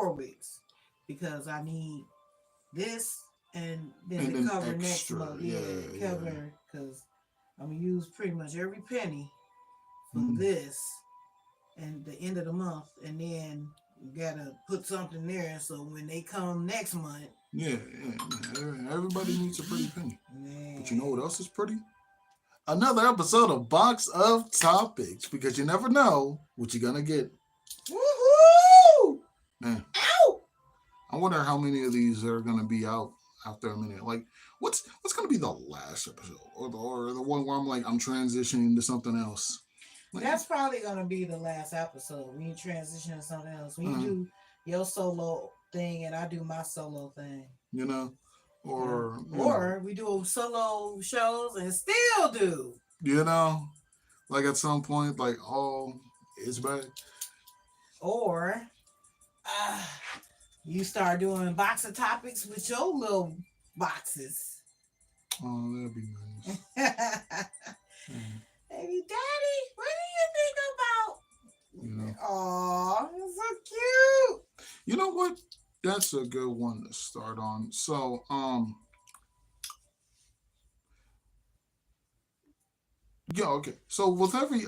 4 weeks because I need this and then And to then cover next extra, month. yeah, Yeah, yeah. cover because I'm gonna use pretty much every penny for Mm. this and the end of the month, and then you gotta put something there so when they come next month, Yeah, yeah, yeah. Everybody needs a pretty penny. But you know man, what else is pretty? Another episode of Box of Topics, because you never know what you're gonna get. woohoo! Man, Ow! I wonder how many of these are gonna be out after a minute. Like, what's gonna be the last episode, or the one where I'm transitioning to something else? Like, That's probably gonna be the last episode. When you transition to something else, when you uh, do your solo thing and I do my solo thing. you know, Yeah. or Or we do solo shows and still do. you know, like at some point, like, oh, it's back. Or uh, you start doing box of topics with your little boxes. Oh, that'd be nice. Baby Mm, daddy, what do you think you know, about? Oh, it's so cute. you know what? That's a good one to start on. So, yeah, okay. So with every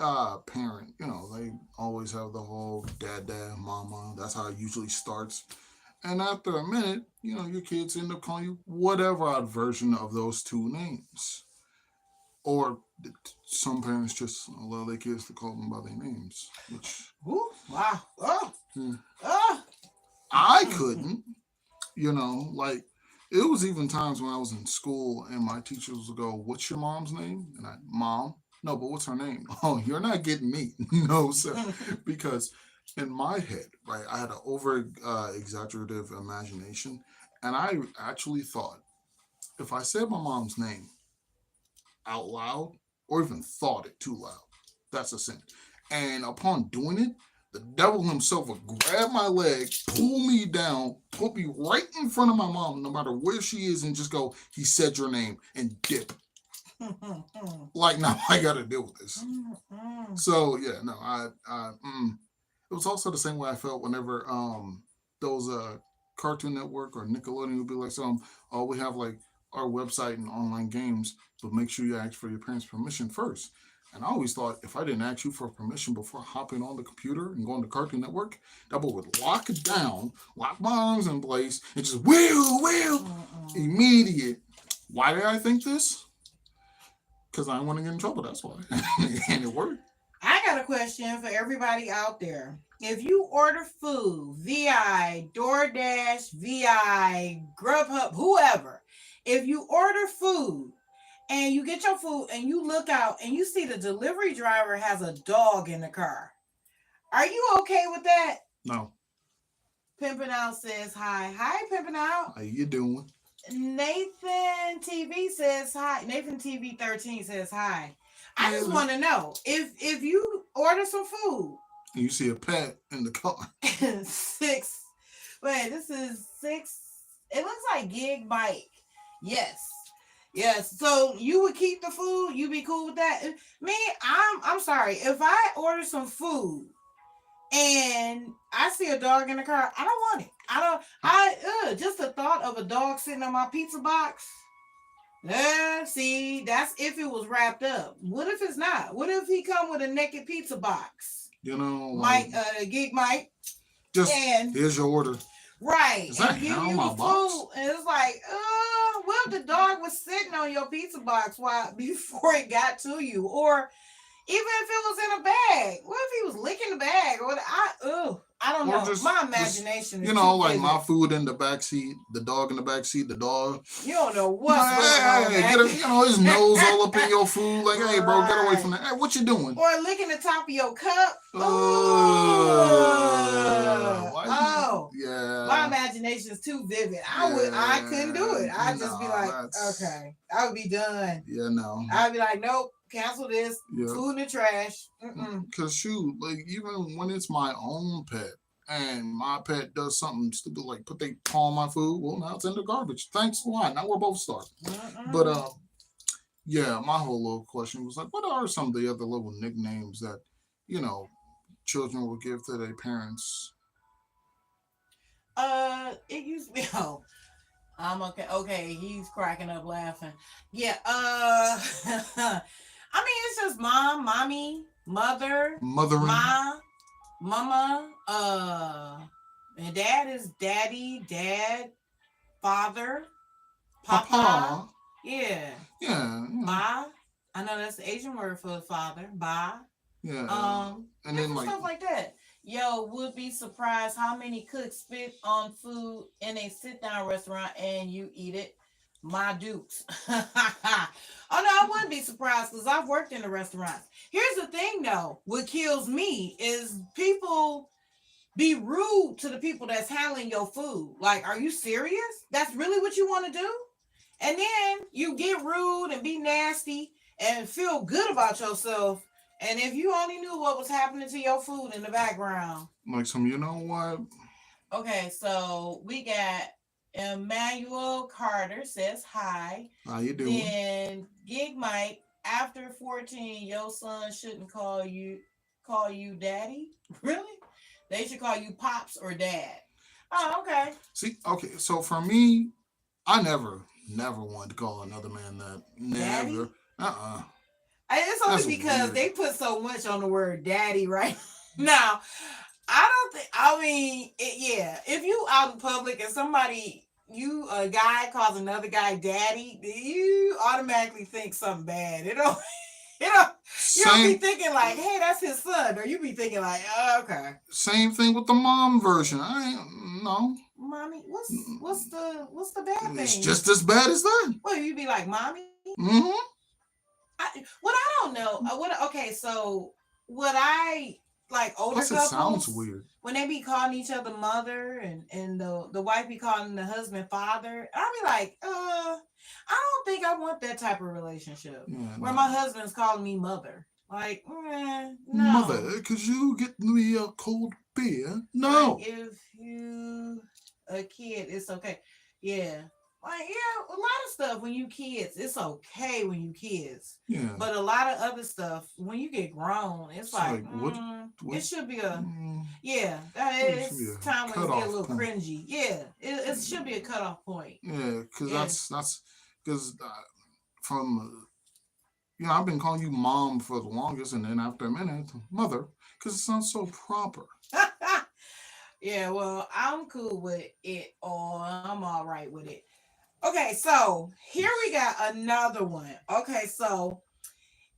parent, they always have the whole dad, mama. That's how it usually starts. And after a minute, your kids end up calling you whatever odd version of those two names. Or some parents just allow their kids to call them by their names, which Ooh, wow. Oh, hmm, oh. I couldn't. Like it was even times when I was in school and my teachers would go, "What's your mom's name?" And "Mom." No, but what's her name? Oh, you're not getting me. No, sir. Because in my head, right, I had an over exaggerative imagination, and I actually thought if I said my mom's name out loud or even thought it too loud, that's a sin. And upon doing it, the devil himself would grab my leg, pull me down, put me right in front of my mom, no matter where she is, and just go, "He said your name," and dip. Like, now I got to deal with this. So yeah, no, it was also the same way I felt whenever those Cartoon Network or Nickelodeon would be like, "So oh, we have like our website and online games, but make sure you ask for your parents' permission first." And I always thought if I didn't ask you for permission before hopping on the computer and going to Cartoon Network, that boy would lock it down, lock my arms in place, and just will immediate. Why did I think this? Because I didn't want to get in trouble. That's why, and it worked. I got a question for everybody out there. If you order food, VI, DoorDash, VI, Grubhub, whoever, if you order food and you get your food and you look out and you see the delivery driver has a dog in the car, are you okay with that? No, Pimpin' Out says hi. Hi, Pimpin' Out. how you doing? Nathan TV says hi. Nathan TV 13 says hi. I Yeah, just want to know if you order some food. you see a pet in the car. Six. Wait, this is six. It looks like Gig Mike. Yes. Yes. So you would keep the food? You be cool with that? Me, I'm sorry. If I order some food and I see a dog in the car, I don't want it. I don't just the thought of a dog sitting on my pizza box. Yeah, see, that's if it was wrapped up. What if it's not? What if he come with a naked pizza box? Like, Mike, Geek Mike, just and here's your order. right, Is that and give hair on you the my box? food, and it's like, well, the dog was sitting on your pizza box while before it got to you, or even if it was in a bag. What if he was licking the bag? Or I don't Or know. My imagination is too like my vivid. food in the back seat, the dog in the back seat, the dog. You don't know You know, what's going on hey, back. his nose all up in your food. Like, hey, bro, get away Right. from that. Hey, what you doing? Or licking the top of your cup. Why Oh. My yeah. imagination is too vivid. I couldn't do Yeah. it. I'd just be No, like, that's okay. I would be done. yeah, no. I'd be like, nope, cancel this. Yeah. Food in the trash. Mm-mm. Cause shoot, like even when it's my own pet and my pet does something stupid like put their paw on my food, well now it's in the garbage. Thanks a lot. Now we're both starving. But Mm-mm. yeah, my whole little question was like, what are some of the other little nicknames that, you know, children will give to their parents? it used to be. Oh, I'm okay. Okay, he's cracking up laughing. Yeah. I mean, it's just mom, mommy, mother, Mothering. ma, mama. And dad is daddy, dad, father, papa. Papa. Yeah, Yeah. ba. I know that's the Asian word for father. Ba. Yeah. And then Different like, stuff like that. Yo, would be surprised how many cooks spit on food in a sit down restaurant and you eat it. My dukes. Oh no, I wouldn't be surprised because I've worked in the restaurants. Here's the thing though, what kills me is people be rude to the people that's handling your food. Like, are you serious? That's really what you want to do? And then you get rude and be nasty and feel good about yourself. And if you only knew what was happening to your food in the background. some, you know what? Okay, so we got Emmanuel Carter says hi. How you doing? Then Gig Mike, after 14, your son shouldn't call you daddy. Really? They should call you pops or dad. Oh, okay. See, okay, so for me, I never wanted to call another man that. Daddy? Never. Uh-uh. It's That's only because weird. they put so much on the word daddy right now. I don't think. I mean, yeah. If you out in public and a guy calls another guy daddy, you automatically think something bad. You know, you don't be Same thinking like, hey, that's his son, or you be thinking like, oh, okay, same thing with the mom version. I ain't no. mommy, what's the bad It's thing? just as bad as that. Well, you be like, mommy. Mm-hmm. I don't know. Okay, so what I like older Plus, it sounds couples weird. when they be calling each other mother and the wife be calling the husband father, I'll be like, I don't think I want that type of relationship Yeah, where no. my husband's calling me mother. Like, no. Mother, could you get me a cold beer? Like No. if you a kid, it's okay. Yeah. Like, yeah, a lot of stuff when you kids, it's okay when you kids. Yeah. But a lot of other stuff, when you get grown, it's It's like, like what? it What? should be a, Mm, yeah, that it should be is a time when it's get a cutoff little point. cringy. Yeah, it should be a cutoff point. Yeah, because Yeah. that's because from I've been calling you mom for the longest, and then after a minute, mother, because it sounds so proper. Yeah, well, I'm cool with it, or I'm all right with it. Okay, so here we got another one. Okay, so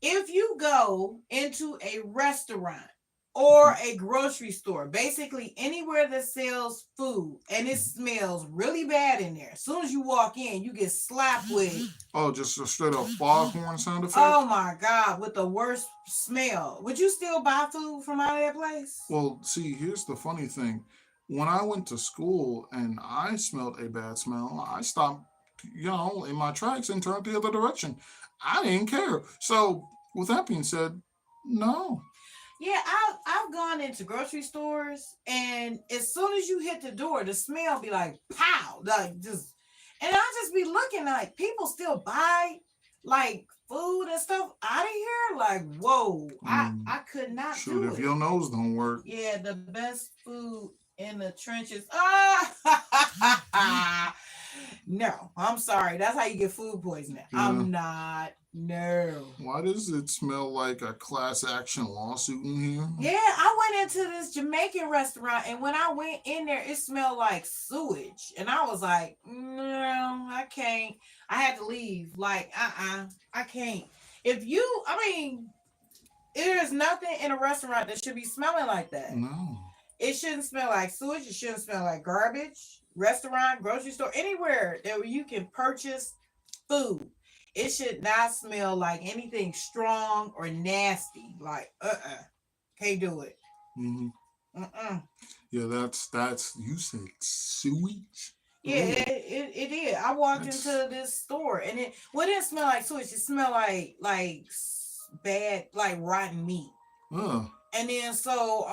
if you go into a restaurant or Mhm, a grocery store, basically anywhere that sells food, and it mhm. smells really bad in there, as soon as you walk in, you get slapped with, Oh, just a straight up foghorn sound oh effect. my God, with the worst smell. Would you still buy food from out of that place? Well, see, here's the funny thing. When I went to school and I smelled a bad smell, I stopped, in my tracks and turned the other direction. I didn't care. So, with that being said, no. Yeah, I've gone into grocery stores, and as soon as you hit the door, the smell be like pow, like just, and I just be looking like people still buy like food and stuff out of here. Like, whoa, I I mean, could not shoot, do if it. your nose don't work, Yeah, the best food in the trenches. Ah, no, I'm sorry. That's how you get food poisoning. yeah. I'm not. No. Why does it smell like a class action lawsuit in here? Yeah, I went into this Jamaican restaurant, and when I went in there, it smelled like sewage, and I was like, "No, I can't." I had to leave. Like, I can't. I mean, there is nothing in a restaurant that should be smelling like that. No. It shouldn't smell like sewage. It shouldn't smell like garbage. Restaurant, grocery store, anywhere that you can purchase food. It should not smell like anything strong or nasty. Like, can't do it. Hmm. Mm-mm. Yeah, that's you said sewage. Yeah, Ooh, it did. I walked into that's this store, and it didn't smell like sewage. It smelled like bad, like rotten meat. uh And then so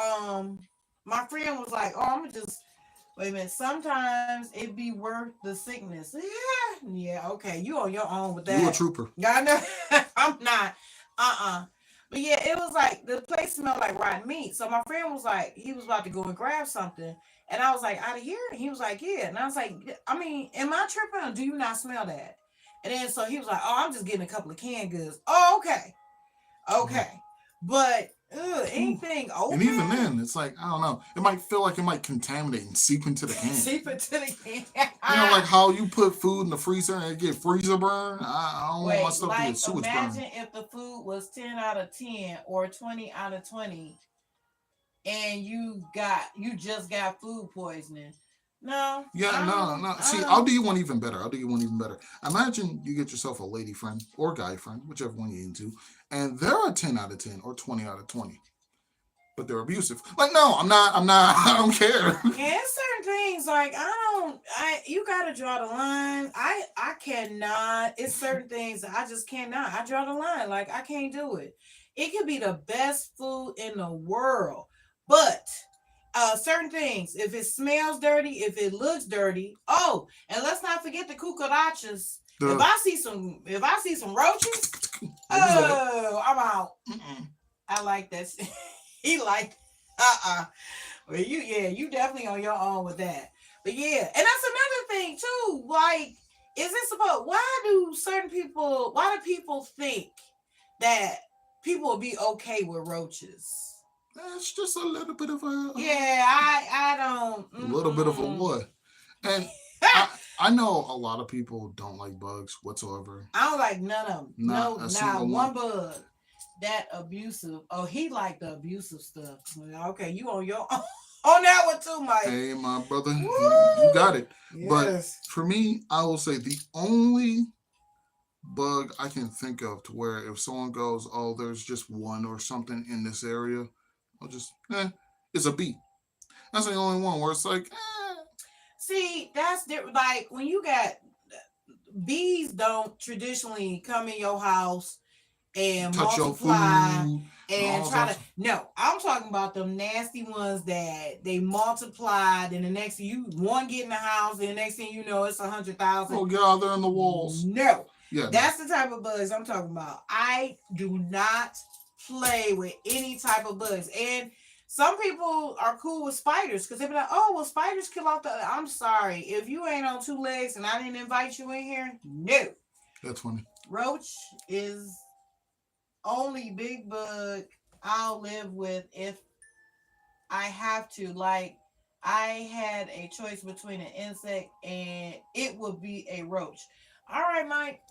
my friend was like, "Oh, I'm gonna just wait a minute. Sometimes it be worth the sickness." Yeah, yeah, okay. You on your own with you a that. trooper. Yeah, I know. I'm not. Uh-uh. But yeah, it was like the place smelled like rotten meat. So my friend was like, he was about to go and grab something. And I was like, out of here? And he was like, yeah. And I was like, I mean, am I tripping or do you not smell that? And then so he was like, oh, I'm just getting a couple of canned goods. Oh, okay. Yeah. Okay. But Ooh. anything And even open, then, it's like, I don't know. It might feel like it might contaminate and seep into the can. seep into the can. You know, like how you put food in the freezer and it get freezer burn. I don't want my Wait, stuff to get like sewage burn. imagine if the food was 10 out of 10 or 20 out of 20 and you just got food poisoning. No, Yeah, no, no. See, I'll do you one even better. I'll do you one even better. Imagine you get yourself a lady friend or guy friend, whichever one you're into, and they're a 10 out of 10 or 20 out of 20, but they're abusive. Like, no, I'm not, I don't care. and certain things like you gotta draw the line. I cannot. It's certain things that I just cannot. I draw the line. Like I can't do it. It could be the best food in the world, but certain things, if it smells dirty, if it looks dirty, oh, and let's not forget the cucarachas. The, If I see some roaches, what was that? oh, I'm out. Mm-mm. I like that. He like, well, you definitely on your own with that. But yeah, and that's another thing too. Like, is it supposed? Why do people think that people will be okay with roaches? It's just a little bit of Yeah, I don't. a little bit of a what? And I know a lot of people don't like bugs whatsoever. I don't like none of them. Not No, a not single one one. bug. That abusive. Oh, he like the abusive stuff. Okay, you on your on that one too, Mike. Hey, my brother, you got Woo! it. But Yes. for me, I will say the only bug I can think of to where if someone goes, oh, there's just one or something in this area, I'll just, it's a bee. That's the only one where it's like, See, that's different. Like when you got bees, don't traditionally come in your house and touch your multiply food and and all try that. to. No, I'm talking about them nasty ones that they multiplied, and the next thing you one get in the house, and the next thing you know, it's 100,000. Oh, get out there in the walls. No, Yeah, no. that's the type of bugs I'm talking about. I do not play with any type of bugs, and some people are cool with spiders because they be like, "Oh, well, spiders kill off the." I'm sorry, if you ain't on two legs and I didn't invite you in here, no. That's funny. Roach is only big bug I'll live with if I have to. Like, I had a choice between an insect and it would be a roach. All right, Mike.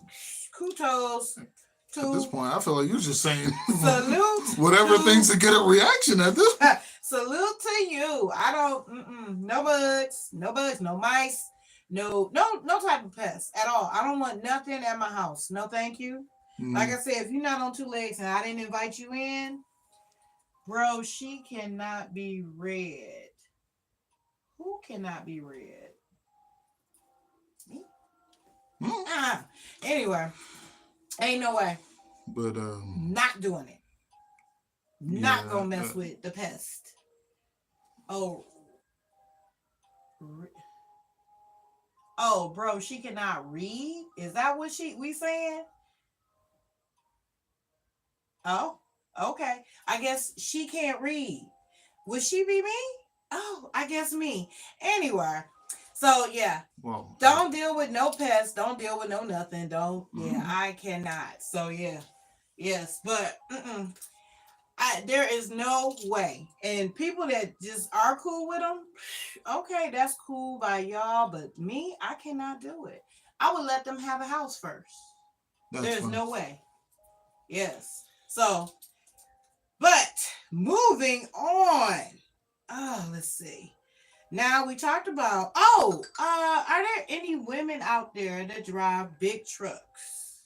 Kudos At this to point, I feel like you're just saying salute whatever to things to get a reaction at this point. salute to you. I don't no bugs, no mice, no type of pest at all. I don't want nothing at my house. No, thank you. Like I said, if you're not on two legs and I didn't invite you in, bro, she cannot be read. Who cannot be read? Me? Mm. Anyway, ain't no way. But Not doing it. Not yeah, gonna mess with the pest. Oh, oh, bro, she cannot read. Is that what we saying? Oh, okay. I guess she can't read. Would she be me? Oh, I guess me. Anyway, so yeah, well, don't deal with no pests. Don't deal with no nothing. Don't. Yeah, mhm. I cannot. So yeah, yes, but there is no way. And people that just are cool with them, okay, that's cool by y'all. But me, I cannot do it. I would let them have a house first. That's There's funny. no way. Yes. So, but moving on. Oh, let's see. Now we talked about. Oh, are there any women out there that drive big trucks?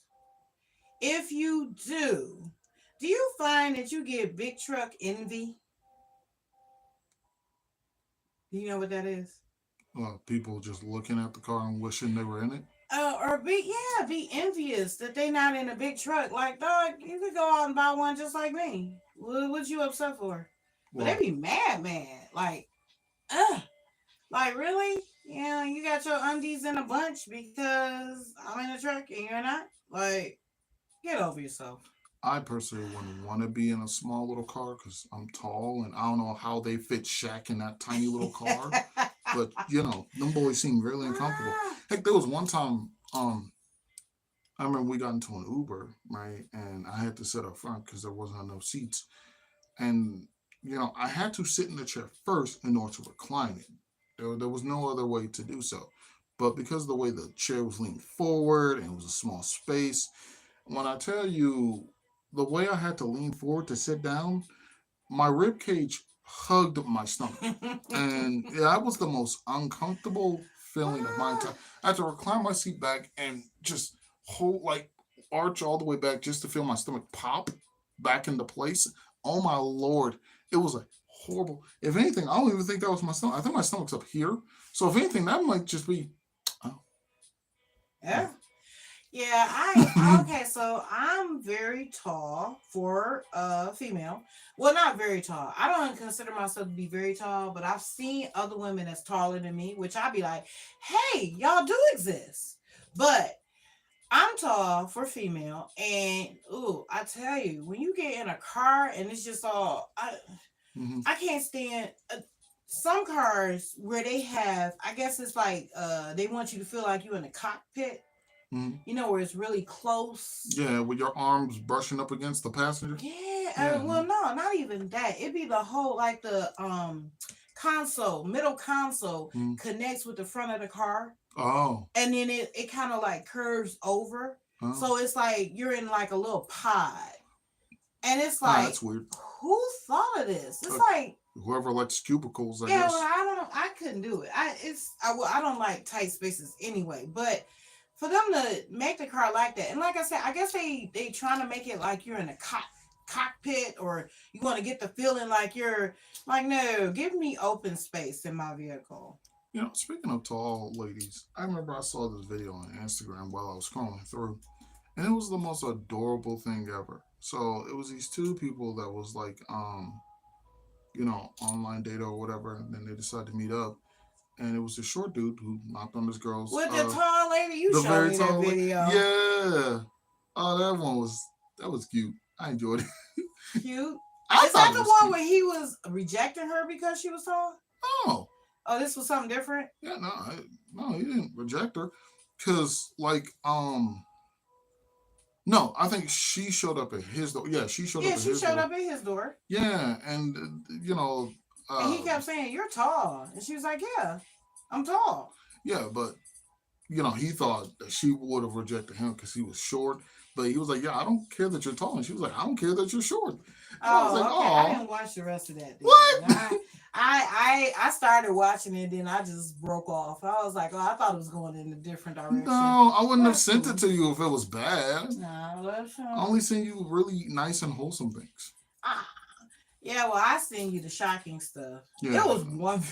If you do you find that you get big truck envy? Do you know what that is? People just looking at the car and wishing they were in it. Or be envious that they not in a big truck. Like, dog, you could go out and buy one just like me. What you upset for? But they Well, be mad. Like really? Yeah, you got your undies in a bunch because I'm in a truck and you're not. Like, get over yourself. I personally wouldn't want to be in a small little car because I'm tall and I don't know how they fit Shaq in that tiny little car. But them boys seem really uncomfortable. Ah, Heck, there was one time, I remember we got into an Uber, right, and I had to sit up front because there wasn't enough seats, and I had to sit in the chair first in order to recline it. There was no other way to do so. But because of the way the chair was leaned forward and it was a small space, when I tell you the way I had to lean forward to sit down, my rib cage hugged my stomach. And that was the most uncomfortable feeling of my ah. entire. I had to recline my seat back and just hold, like, arch all the way back just to feel my stomach pop back into place. Oh my lord, it was a horrible. If anything, I don't even think that was my stomach. I think my stomach's up here. So if anything, that might just be. Oh, Yeah. Yeah, I okay, so I'm very tall for a female. Well, not very tall. I don't consider myself to be very tall, but I've seen other women that's taller than me, which I'd be like, hey, y'all do exist. But I'm tall for female, and ooh, I tell you, when you get in a car and it's just all hmm I can't stand some cars where they have, I guess it's like they want you to feel like you're in a cockpit, hmm where it's really close. yeah, with your arms brushing up against the passenger. Yeah, Yeah. well, no, not even that. It'd be the whole like the console, middle console mhm. connects with the front of the car, Oh, and then it kind of like curves over, oh, so it's like you're in like a little pod, and it's that's like, weird. who thought of this? It's Uh, like, Whoever likes cubicles, I yeah, well, guess. I don't know. I couldn't do it. I don't like tight spaces anyway. But for them to make the car like that, and like I said, I guess they trying to make it like you're in a cockpit, or you want to get the feeling like you're like, no, give me open space in my vehicle. Speaking of tall ladies, I remember I saw this video on Instagram while I was scrolling through, and it was the most adorable thing ever. So it was these two people that was like, online data or whatever, and then they decided to meet up, and it was a short dude who knocked on this girl's, With the tall lady, you the showed very me that tall, video. yeah. Oh, that was cute. I enjoyed it. Cute. I Is thought that it the was one cute. where he was rejecting her because she was tall? Oh, Oh, this was something different. yeah, no, he didn't reject her, cause like, no, I think she showed up at his door. Yeah, she showed Yeah, up at she his showed door. up at his door. Yeah, and And he uh, kept saying, "You're tall," and she was like, "Yeah, I'm tall." yeah, but he thought that she would have rejected him because he was short. But he was like, "Yeah, I don't care that you're tall," and she was like, "I don't care that you're short." And I was like, Oh, okay. I "Oh, didn't watch the rest of that. Then what?" I started watching it, then I just broke off. I was like, oh, I thought it was going in a different direction. No, I wouldn't have That's sent it cool. to you if it was bad. No, that's I only send you really nice and wholesome things. ah, yeah. Well, I seen you the shocking stuff. It Yeah, was one.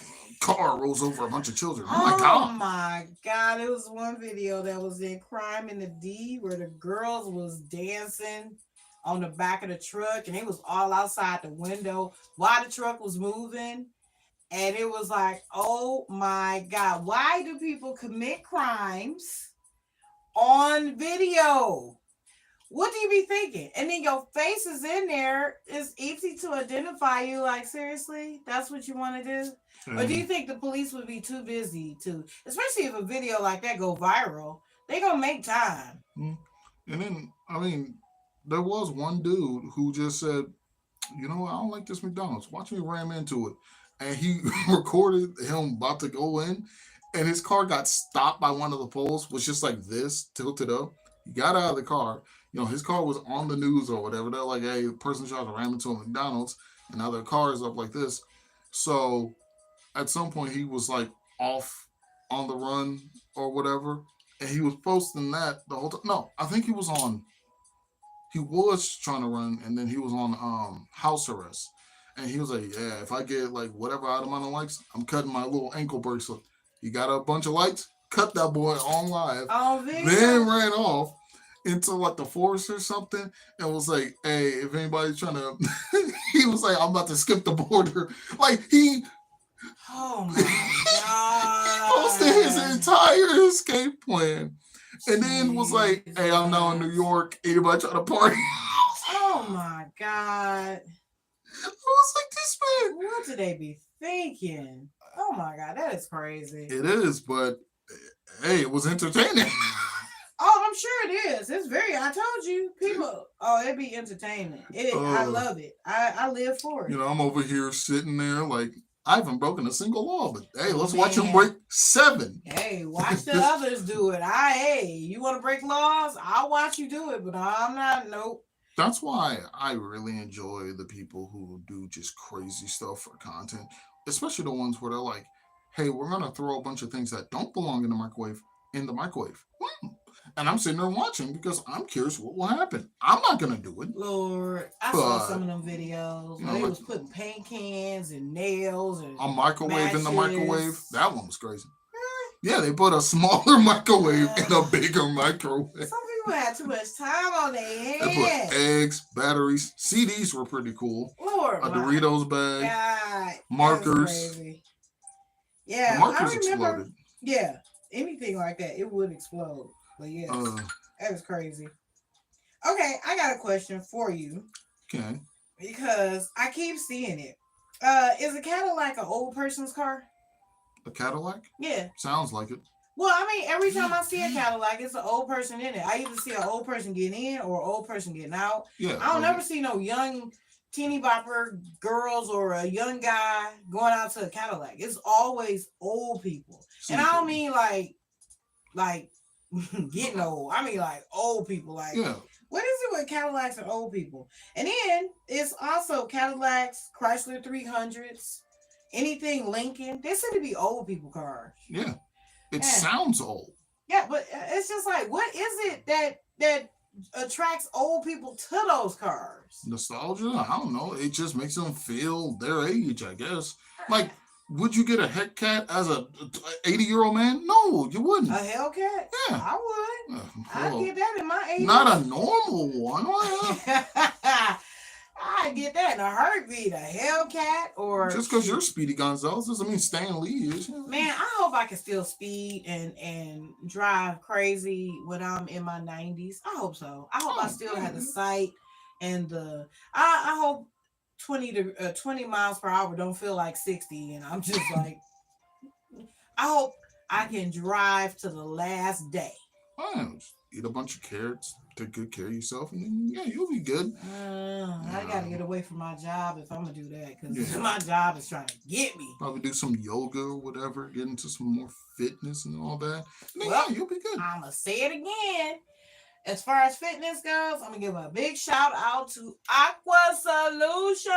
car rolls over a bunch of children. Oh my Oh god. my god! It was one video that was in Crime in the D where the girls was dancing on the back of the truck, and it was all outside the window while the truck was moving. And it was like, oh my God, why do people commit crimes on video? What do you be thinking? And then your face is in there. It's easy to identify you. Like, seriously, that's what you want to do? Or do you And think the police would be too busy to, especially if a video like that go viral, they gonna make time. and then I mean, there was one dude who just said, "You know what? I don't like this McDonald's. Watch me ram into it." And he recorded him about to go in, and his car got stopped by one of the poles, was just like this, tilted up. He got out of the car. His car was on the news or whatever. They're like, "Hey, the person tried to ram into a McDonald's, and now their car is up like this." So at some point, he was like off on the run or whatever, and he was posting that the whole time. No, I think he was trying to run, and then he was on house arrest, and he was like, "Yeah, if I get like whatever amount of likes, I'm cutting my little ankle bracelet." He got a bunch of likes, cut that boy on live, On then video? ran off into like the forest or something, and was like, "Hey, if anybody's trying to," he was like, "I'm about to skip the border." Like Oh my he posted his God. entire escape plan, and then was like, "Hey, I'm now in New Jesus. York. Anybody trying to party?" Oh my God. I was like, this man. What do they be thinking? Oh my God, that is crazy. It is, but hey, it was entertaining. Oh, I'm sure it is. It's very. I told you, people. Oh, it'd be entertainment. I love it. I live for it. You know, I'm over here sitting there like I haven't broken a single law, but hey, let's watch him Man. break 7. Hey, watch the others do it. Hey, you want to break laws? I'll watch you do it, but I'm not. Nope. That's why I really enjoy the people who do just crazy stuff for content, especially the ones where they're like, "Hey, we're gonna throw a bunch of things that don't belong in the microwave in the microwave." And I'm sitting there watching because I'm curious what will happen. I'm not gonna do it. Lord, I saw some of them videos where they was putting paint cans and nails and a microwave matches. in the microwave. That one was crazy. Yeah, they put a smaller microwave in a bigger microwave. Some people had too much time on their hands. They put eggs, batteries, CDs were pretty cool. Lord, a Doritos bag, God, markers. Yeah, the markers I remember. Exploded. Yeah, anything like that, it would explode. But yeah, that was crazy. Okay, I got a question for you. Okay. Because I keep seeing it. Is a Cadillac an old person's car? A Cadillac? Yeah. Sounds like it. Well, I mean, every time I see a Cadillac, it's an old person in it. I either see an old person getting in or an old person getting out. Yeah. I don't ever see no young teeny bopper girls or a young guy going out to a Cadillac. It's always old people. And I don't mean like getting old. I mean like old people. Like, yeah. What is it with Cadillacs and old people? And then it's also Cadillacs, Chrysler 300s, anything Lincoln. They seem to be old people cars. Yeah. It sounds old. Yeah, but it's just like, what is it that attracts old people to those cars? Nostalgia? I don't know. It just makes them feel their age, I guess. Like, would you get a Hellcat as a 80-year-old man? No, you wouldn't. A Hellcat? Yeah. I would. I'd get that in my 80s. Not a normal one. I'd get that in a heartbeat. A Hellcat or... Just because you're Speedy Gonzalez doesn't mean Stan Lee is. Man, I hope I can still speed and drive crazy when I'm in my 90s. I hope so. I hope I still have the sight and the... I hope 20 miles per hour don't feel like 60 and I'm just like, I hope I can drive to the last day. Eat a bunch of carrots, take good care of yourself, and then yeah, you'll be good. I gotta get away from my job if I'm gonna do that because my job is trying to get me. Probably do some yoga or whatever, get into some more fitness and all that. And then, well, you'll be good. I'm gonna say it again. As far as fitness goes, I'm going to give a big shout out to Aqua Solutions.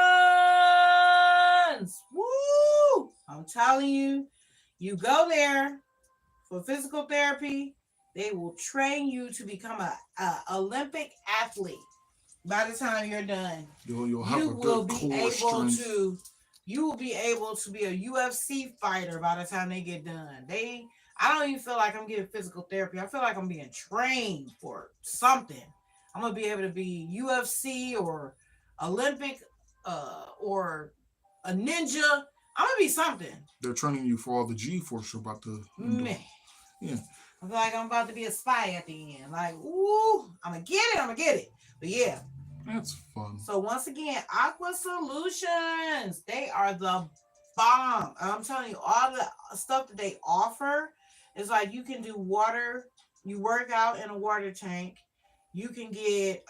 Woo! I'm telling you, you go there for physical therapy. They will train you to become an Olympic athlete by the time you're done. You'll have a good core strength. You will be able to be a UFC fighter by the time they get done. I don't even feel like I'm getting physical therapy. I feel like I'm being trained for something. I'm going to be able to be UFC or Olympic or a ninja. I'm going to be something. They're training you for all the G-force you're about to Man. Yeah. I feel like I'm about to be a spy at the end. Like, ooh, I'm going to get it. But yeah. That's fun. So once again, Aqua Solutions. They are the bomb. I'm telling you, all the stuff that they offer. It's like you can do water, you work out in a water tank, you can get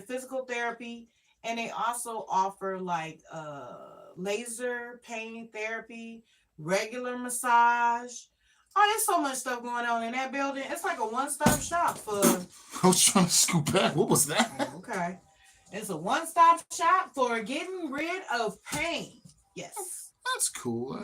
physical therapy, and they also offer like laser pain therapy, regular massage. Oh, there's so much stuff going on in that building. It's like a one-stop shop for... I was trying to scoop back. What was that? Okay. It's a one-stop shop for getting rid of pain. Yes. That's cool.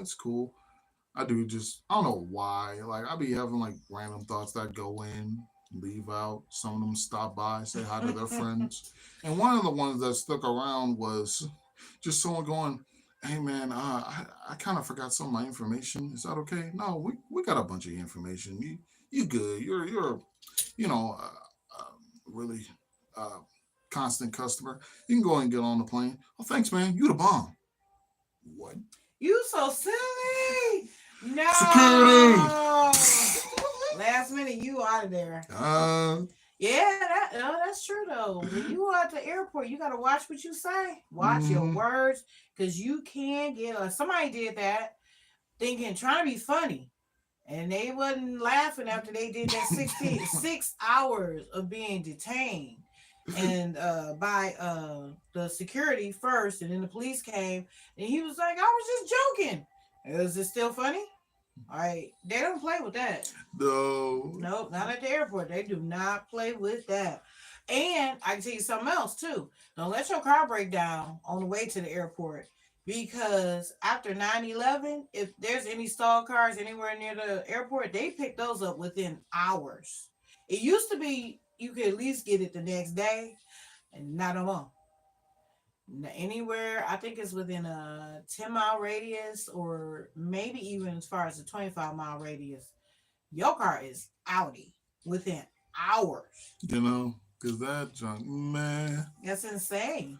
I don't know why. Like, I be having like random thoughts that go in, leave out. Some of them stop by, say hi to their friends. And one of the ones that stuck around was just someone going, "Hey man, I kind of forgot some of my information. Is that okay?" No, we got a bunch of information. You good. You're really constant customer. You can go and get on the plane. Oh, thanks, man. You the bomb. What? You so silly. No. Security. Last minute, you out of there. Yeah, that's true though. When you are at the airport, you gotta watch what you say. Watch your Mm-hmm. words, cause you can get. Somebody did that, thinking trying to be funny, and they wasn't laughing after they did that 6 hours of being detained, and by the security first, and then the police came, and he was like, "I was just joking." Is it still funny? All right, they don't play with that. No. Nope, not at the airport. They do not play with that. And I can tell you something else too. Don't let your car break down on the way to the airport, because after 9/11, if there's any stalled cars anywhere near the airport, they pick those up within hours. It used to be you could at least get it the next day, and not no more. Anywhere, I think it's within a 10-mile radius, or maybe even as far as a 25-mile radius, your car is outie within hours. Because that junk, man. That's insane.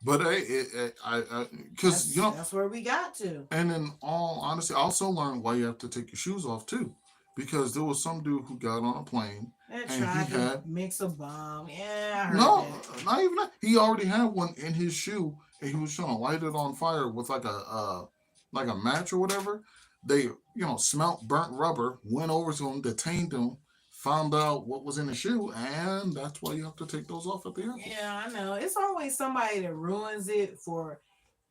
But because That's where we got to. and in all honesty, I also learned why you have to take your shoes off too, because there was some dude who got on a plane They and he tried to had mix a bomb. Yeah, I heard no, that. not even that. He already had one in his shoe, and he was trying to light it on fire with like a match or whatever. They smelt burnt rubber, went over to him, detained him, found out what was in the shoe, and that's why you have to take those off at the airport. Yeah, I know. It's always somebody that ruins it for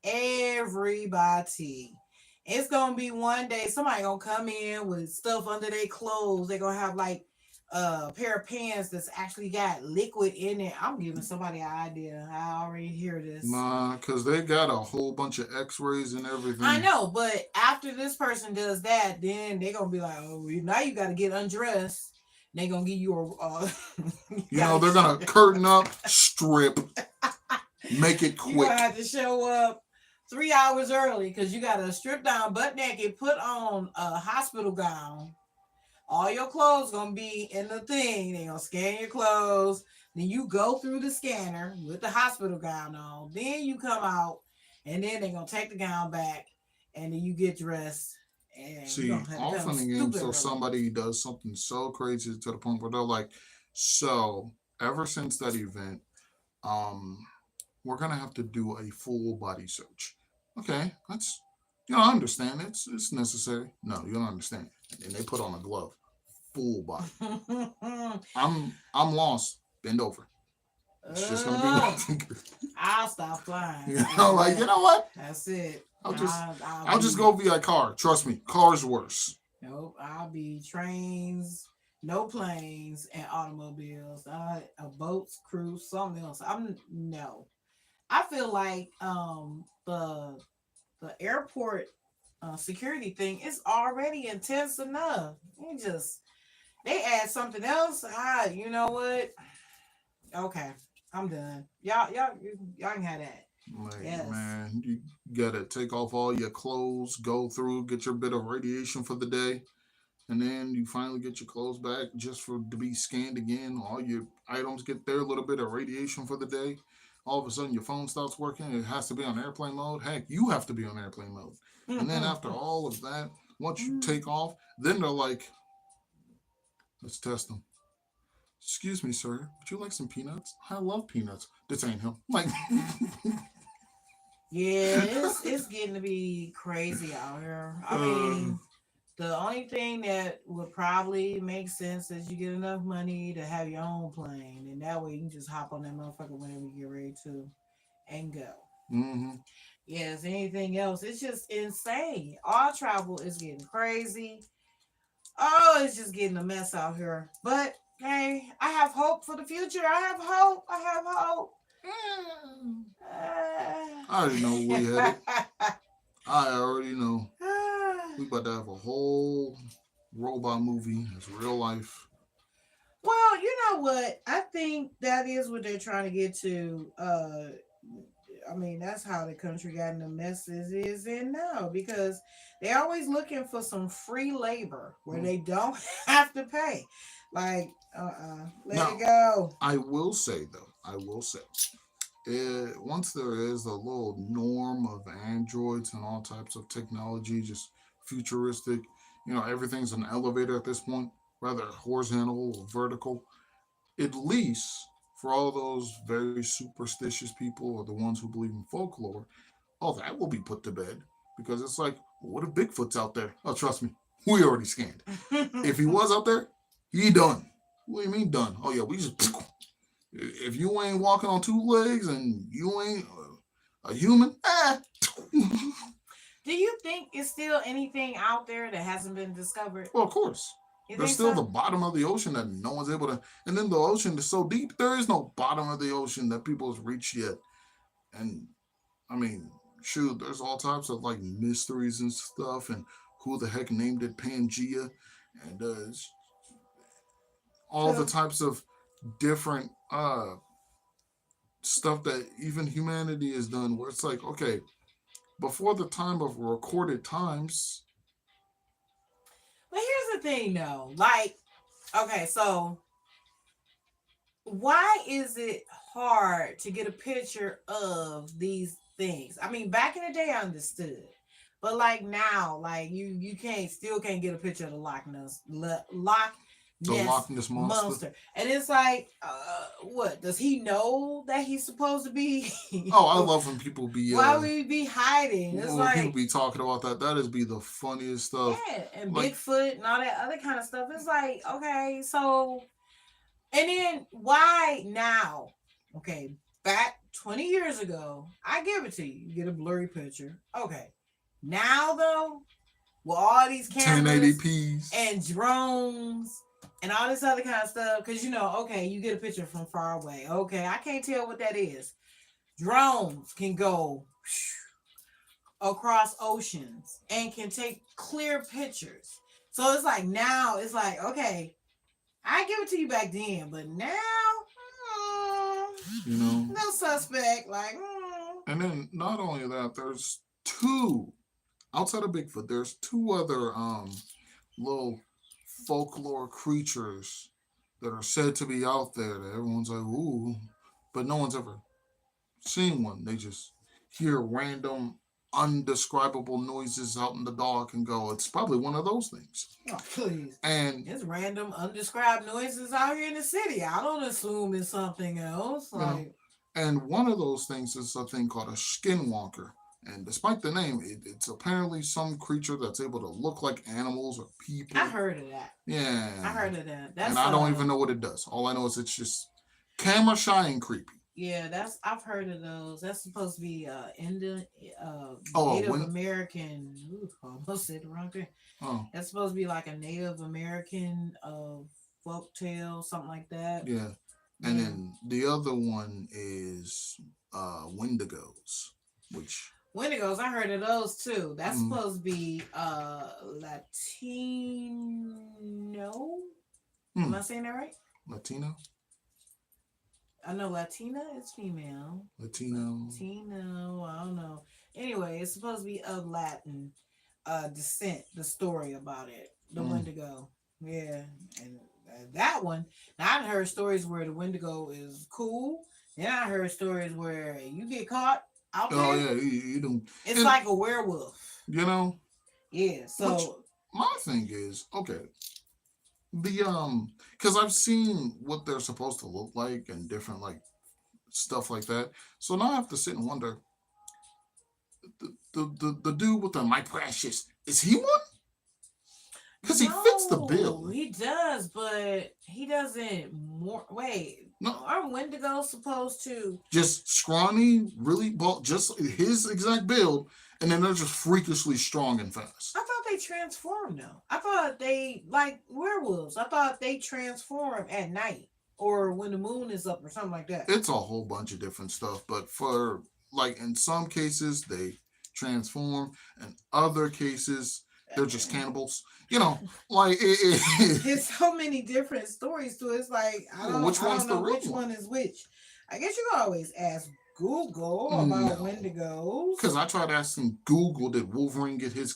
everybody. It's gonna be one day somebody gonna come in with stuff under their clothes. They're gonna have like a pair of pants that's actually got liquid in it. I'm giving somebody an idea. I already hear this. Nah, because they got a whole bunch of X-rays and I everything. know, but after this person does that, then they're gonna be like, "Oh, now you got to get undressed." They're gonna give you a, you gotta, They're gonna curtain up, strip, make it you gonna quick. have to show up 3 hours early because you gotta strip down, butt naked, put on a hospital gown. All your clothes gonna be in the thing. They gonna scan your clothes. Then you go through the scanner with the hospital gown on. Then you come out, and then they gonna take the gown back, and then you get dressed, and you See, gonna have to come often in games, stupid so early. somebody does something so crazy to the point where they're like, "So, ever since that event, um, we're gonna have to do a full body search." Okay, that's I understand it's necessary. No, you don't understand. And they put on a glove, full body. I'm lost. Bend over. It's just gonna be one Oh, finger. I'll stop flying after Like that. what? That's it. I'll just I'll I'll just be go via car. Trust me, car's worse. nope. I'll be trains, no planes, and automobiles. Boats, cruise, something else. I'm no. I feel like the airport security thing is already intense enough. You just they add something else. You know what? Okay, I'm done. Y'all can have that. Like, Yes. man, you gotta take off all your clothes, go through, get your bit of radiation for the day, and then you finally get your clothes back just for to be scanned again. All your items get their little bit of radiation for the day. All of a sudden, your phone stops working. It has to be on airplane mode. Heck, you have to be on airplane mode. And then after all of that, once you take off, then they're like, "Let's test them." Excuse me, sir. Would you like some peanuts? I love peanuts. Detain him. Like, Yeah, it's getting to be crazy out here. I uh, mean, the only thing that would probably make sense is you get enough money to have your own plane, and that way you can just hop on that motherfucker whenever you get ready to and go. mm-hmm. Yes, anything else, it's just insane. All travel is getting crazy. Oh, it's just getting a mess out here. But hey, I have hope for the future. I have hope. I have hope. I already know where we headed. I already know. We about to have a whole robot movie. It's real life. Well, you know what? I think that is what they're trying to get to. I mean, that's how the country got in the mess it is in now, because they're always looking for some free labor where Mm. they don't have to pay. Like, let it Now, go. I will say though, once there is a little norm of androids and all types of technology, just futuristic, everything's an elevator at this point, rather horizontal or vertical. at least for all those very superstitious people or the ones who believe in folklore, oh, that will be put to bed because it's like, well, what if Bigfoot's out there? Oh, trust me, we already scanned. If he was out there, he done. What do you mean done? Oh yeah, we just. If you ain't walking on two legs and you ain't a human, Do you think it's still anything out there that hasn't been discovered? well, of course. You There's think still so? the bottom of the ocean that no one's able to. And then the ocean is so deep, there is no bottom of the ocean that people have reached yet. And I mean, shoot, there's all types of like mysteries and stuff, and who the heck named it Pangea, and all the True. types of different stuff that even humanity has done. Where it's like, okay, before the time of recorded times, But here's the thing, though. Like, okay, so why is it hard to get a picture of these things? I mean, back in the day, I understood, but like now, like you can't still can't get a picture of the Loch the Ness Loch Ness monster. monster, and it's like, what does he know that he's supposed to be? Oh, I love when people be Why would he be hiding? It's when people like, be talking about that. That is be the funniest stuff. yeah, and Like, Bigfoot and all that other kind of stuff. It's like, okay, so and then why now? Okay, back 20 years ago, I give it to you. You get a blurry picture. Okay. Now though, with all these cameras 1080p's. and drones and all this other kind of stuff, because okay, you get a picture from far away. Okay, I can't tell what that is. Drones can go across oceans and can take clear pictures. So it's like now, it's like, okay, I give it to you back then, but now, no suspect. Like, And then not only that, there's two outside of Bigfoot. There's two other little folklore creatures that are said to be out there that everyone's like, ooh, but no one's ever seen one. They just hear random, undescribable noises out in the dark and go, it's probably one of those things. oh, please. And It's random, undescribed noises out here in the city. I don't assume it's something else. Like, and one of those things is a thing called a skinwalker. And despite the name, it's apparently some creature that's able to look like animals or people. I heard of that. Yeah. I heard of that. That's and I don't even know what it does. All I know is it's just camera shy and creepy. Yeah, I've heard of those. That's supposed to be Native American. Ooh, almost said the wrong thing. Oh. That's supposed to be like a Native American folk tale, something like that. Yeah. And then the other one is Wendigos, which Wendigos, I heard of those too. That's supposed to be Latino. Am I saying that right? Latino? I know Latina is female. Latino. I don't know. Anyway, it's supposed to be of Latin descent, the story about it. The Wendigo. Yeah. And that one, now I've heard stories where the Wendigo is cool. Then I heard stories where you get caught out there. Oh, yeah. You don't. It's like a werewolf. Yeah, so. Which, my thing is, okay. Because I've seen what they're supposed to look like and different like stuff like that. So now I have to sit and wonder, the dude with the my precious, is he one? Because he fits the bill. He does, but he doesn't wait. No. Aren't Wendigos supposed to just scrawny, really bald, just his exact build, and then they're just freakishly strong and fast. I thought they transform though. I thought they like werewolves. I thought they transform at night or when the moon is up or something like that. It's a whole bunch of different stuff, but for like in some cases they transform, and other cases they're just cannibals. Like there's so many different stories to it. It's like I don't know which one is which. I guess you can always ask Google about Wendigos. Because I tried asking Google, did Wolverine get his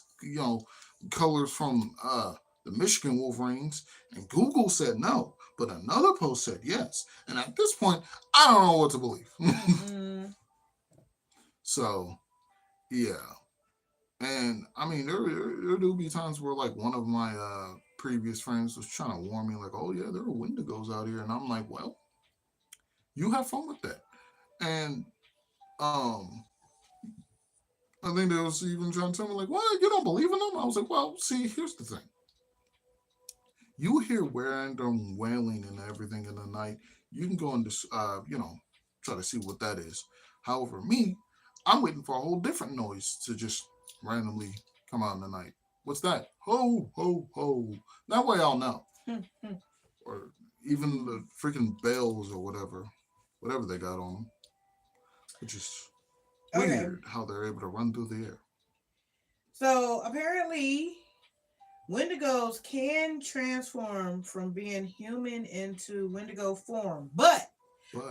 colors from the Michigan Wolverines, and Google said no, but another post said yes. And at this point, I don't know what to believe. So, yeah. And I mean, there do be times where like one of my previous friends was trying to warn me, like, oh yeah, there are Wendigos out here, and I'm like, well, you have fun with that. And um, I think they was even trying to tell me, like, what, you don't believe in them? I was like, well, see, here's the thing. You hear random wailing and everything in the night. You can go and try to see what that is. However, me, I'm waiting for a whole different noise to just randomly come out in the night. What's that? Ho, ho, ho. That way I'll know. Or even the freaking bells or whatever they got on them. Which is weird how they're able to run through the air. So apparently, Wendigos can transform from being human into Wendigo form, but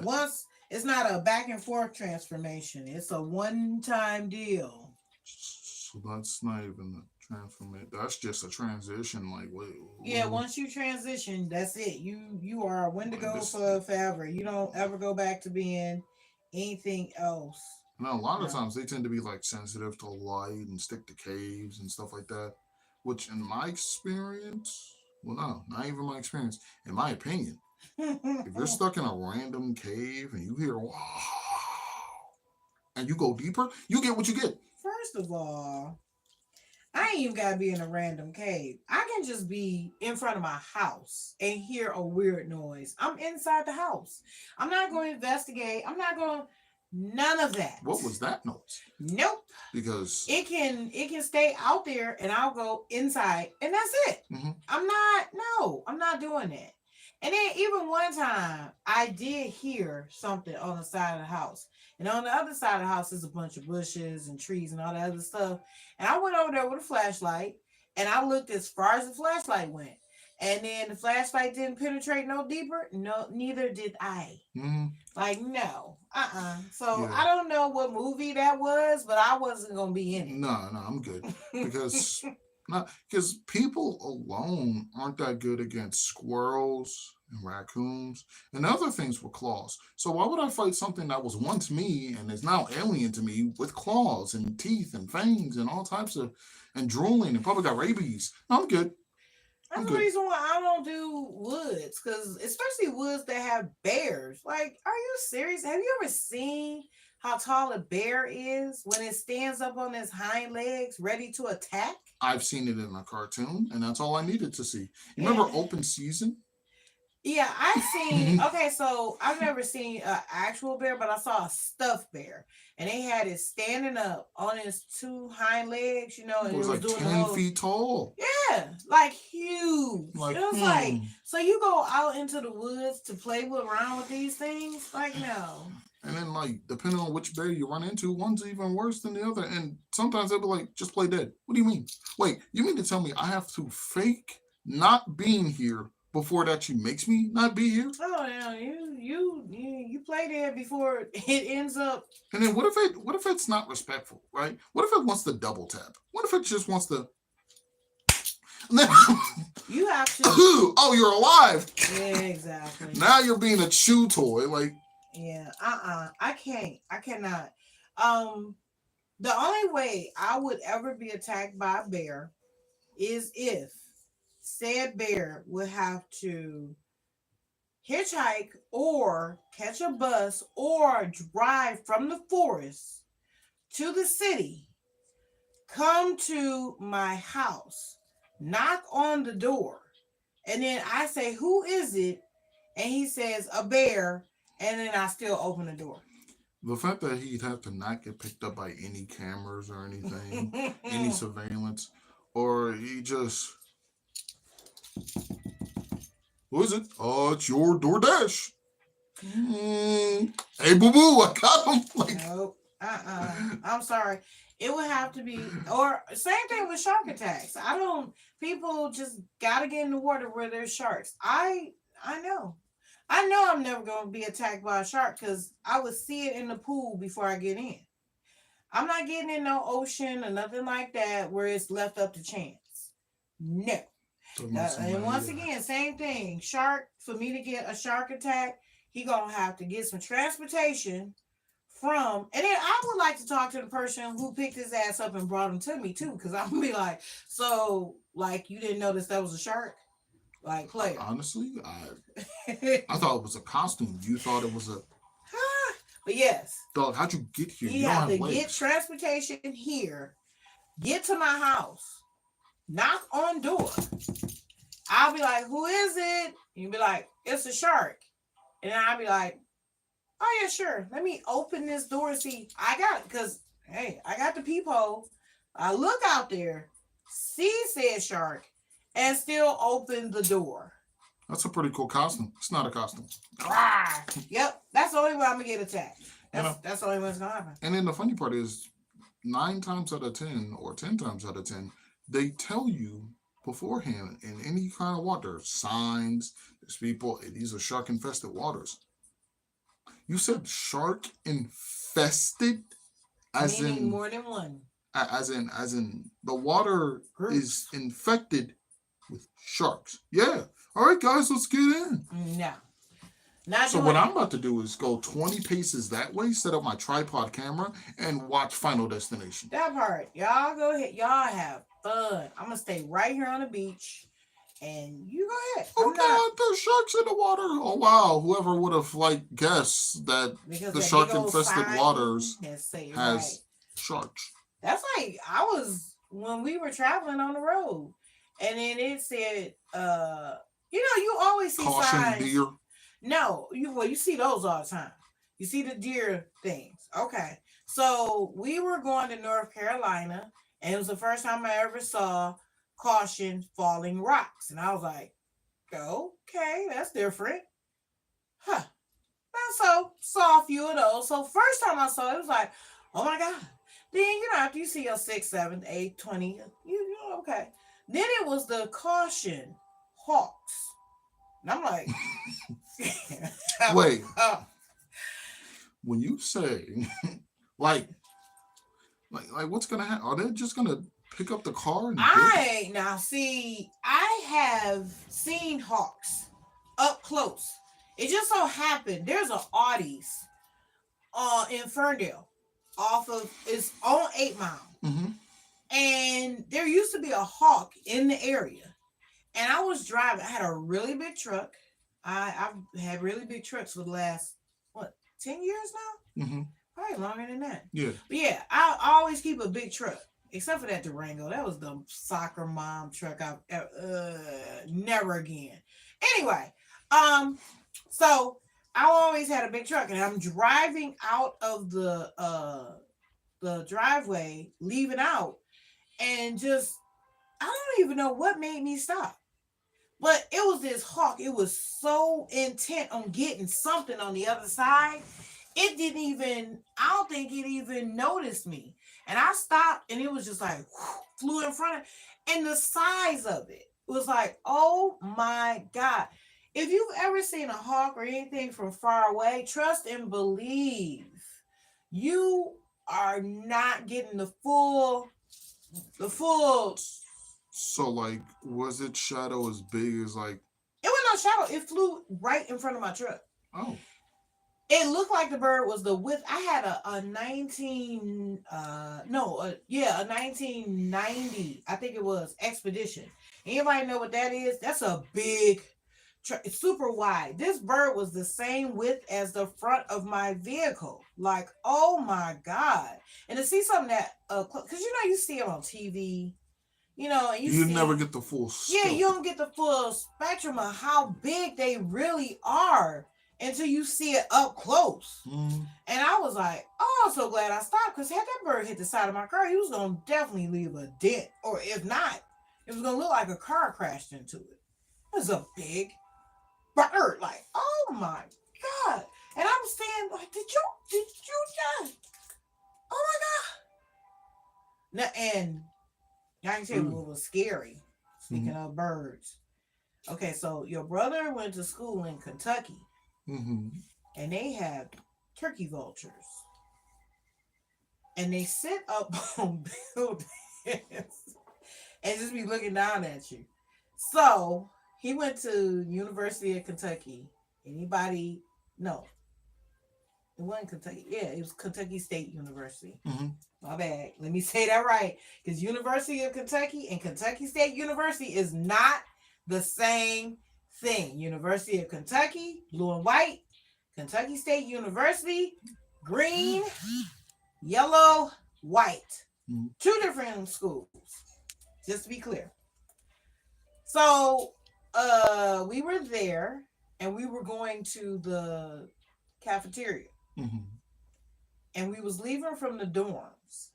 once it's not a back and forth transformation, it's a one-time deal. So that's not even a transformation. That's just a transition. Like, wait. Yeah, once you transition, that's it. You are a Wendigo for forever. You don't ever go back to being anything else. Now, a lot of times they tend to be like sensitive to light and stick to caves and stuff like that. Which, in my experience, well, no, not even my experience. In my opinion, if you're stuck in a random cave and you hear wow, and you go deeper, you get what you get. First of all, I ain't even gotta be in a random cave. I can just be in front of my house and hear a weird noise. I'm inside the house. I'm not going to investigate. I'm not going. None of that. What was that noise? Nope. Because it can stay out there and I'll go inside and that's it. Mm-hmm. I'm not doing that. And then even one time I did hear something on the side of the house. And on the other side of the house is a bunch of bushes and trees and all that other stuff. And I went over there with a flashlight and I looked as far as the flashlight went. And then the flashlight didn't penetrate no deeper. No, neither did I. Mm-hmm. Like, no. So I don't know what movie that was, but I wasn't going to be in it. No, I'm good. Because people alone aren't that good against squirrels and raccoons and other things with claws. So why would I fight something that was once me and is now alien to me with claws and teeth and fangs and all types of, and drooling and probably got rabies? No, I'm good. That's the reason why I don't do woods, because especially woods that have bears. Like, are you serious? Have you ever seen how tall a bear is when it stands up on its hind legs ready to attack? I've seen it in a cartoon, and that's all I needed to see. You remember Open Season? Yeah, I've seen. Okay, so I've never seen an actual bear, but I saw a stuffed bear, and they had it standing up on its two hind legs. And it was like doing 10 feet tall. Yeah, like huge. Like, it was like, so you go out into the woods to play around with these things? Like, no. And then, like, depending on which bear you run into, one's even worse than the other. And sometimes they'll be like, just play dead. What do you mean? Wait, you mean to tell me I have to fake not being here before it actually makes me not be here? Oh yeah, you play there before it ends up. And then what if it's not respectful, right? What if it wants to double tap? What if it just wants to? And then you have to. Oh, you're alive. Yeah, exactly. Now you're being a chew toy, like. Yeah, I cannot. The only way I would ever be attacked by a bear is if said bear would have to hitchhike or catch a bus or drive from the forest to the city, come to my house, knock on the door, and then I say, "Who is it?" And he says, "A bear," and then I still open the door. The fact that he'd have to not get picked up by any cameras or anything, any surveillance, or he just... Who is it? Oh, it's your DoorDash. Hey, boo-boo, I got him. Like... Nope. I'm sorry. It would have to be, or same thing with shark attacks. People just got to get in the water where there's sharks. I know I'm never going to be attacked by a shark because I would see it in the pool before I get in. I'm not getting in no ocean or nothing like that where it's left up to chance. No. And once again, same thing. Shark, for me to get a shark attack, he going to have to get some transportation from, and then I would like to talk to the person who picked his ass up and brought him to me too, because I'm gonna be like, so like you didn't notice that was a shark, like player. Honestly, I thought it was a costume. You thought it was a But yes, dog. How'd you get here? you You don't have have to get legs. transportation here, get to my house, knock on door. I'll be like, who is it? You'll be like, it's a shark. And I'll be like, oh yeah, sure. Let me open this door and see. I got it, because hey, I got the peephole. I look out there, see said shark, and still open the door. That's a pretty cool costume. It's not a costume. Ah, yep, that's the only way I'm gonna get attacked. You know, That's the only way it's gonna happen. and then the funny part is, 9 times out of 10, or 10 times out of 10, they tell you beforehand in any kind of water. There's signs. There's people. These are shark infested waters. You said shark infested, as Meaning in, more than one as in the water group. is infected with sharks. Yeah. All right, guys, let's get in. No, not So doing what it. I'm about to do is go 20 paces that way, set up my tripod camera, and watch Final Destination. That part, y'all go ahead. Y'all have fun. I'm gonna stay right here on the beach, and you go ahead. Oh I'm not, God, there's sharks in the water. Oh wow, whoever would have guessed that because the that shark big old infested sign waters that say has right. sharks. That's like I was when we were traveling on the road, and then it said, you always see Caution signs. deer. No, you see those all the time. You see the deer things. Okay. So we were going to North Carolina, and it was the first time I ever saw caution falling rocks. And I was like, okay, that's different. Huh. And so saw a few of those. So first time I saw it, it was like, oh my God. Then after you see your 6, 7, 8, 20, okay. Then it was the caution hawks. And I'm like, Wait, when you say like what's gonna happen? Are they just gonna pick up the car and now see, I have seen hawks up close. It just so happened there's an Audis in Ferndale it's on 8 Mile. Mm-hmm. And there used to be a hawk in the area. And I was driving. I had a really big truck. I've had really big trucks for the last 10 years now? Mm-hmm. Probably longer than that. Yeah. But yeah, I always keep a big truck. Except for that Durango. That was the soccer mom truck I've never again. Anyway, so I always had a big truck, and I'm driving out of the driveway, leaving out, and just I don't even know what made me stop. But it was this hawk. It was so intent on getting something on the other side. It didn't even, I don't think it even noticed me. And I stopped, and it was just like, flew in front of, and the size of it was like, oh my God. If you've ever seen a hawk or anything from far away, trust and believe you are not getting the full. So like, was it shadow as big as like? It was no shadow. It flew right in front of my truck. Oh. It looked like the bird was the width. I had a 1990, I think it was, Expedition. Anybody know what that is? That's a big truck. It's super wide. This bird was the same width as the front of my vehicle. Like, oh my God. And to see something that, because you see it on TV, and you never get the full scope. Yeah, you don't get the full spectrum of how big they really are until you see it up close. Mm. And I was like, oh, I'm so glad I stopped, because had that bird hit the side of my car, he was going to definitely leave a dent. Or if not, it was going to look like a car crashed into it. It was a big bird. Like, oh my God. And I'm saying, like, did you just, oh my God. Now, and I can tell you what was scary. Speaking of birds. Okay, so your brother went to school in Kentucky. Mm-hmm. And they have turkey vultures. And they sit up on buildings and just be looking down at you. So he went to University of Kentucky. Anybody? No. It wasn't Kentucky. Yeah, it was Kentucky State University. Mm-hmm. My bad. Let me say that right. Because University of Kentucky and Kentucky State University is not the same thing. University of Kentucky, blue and white. Kentucky State University, green, yellow, white. Mm-hmm. Two different schools. Just to be clear. So we were there and we were going to the cafeteria. Mm-hmm. And we was leaving from the dorms.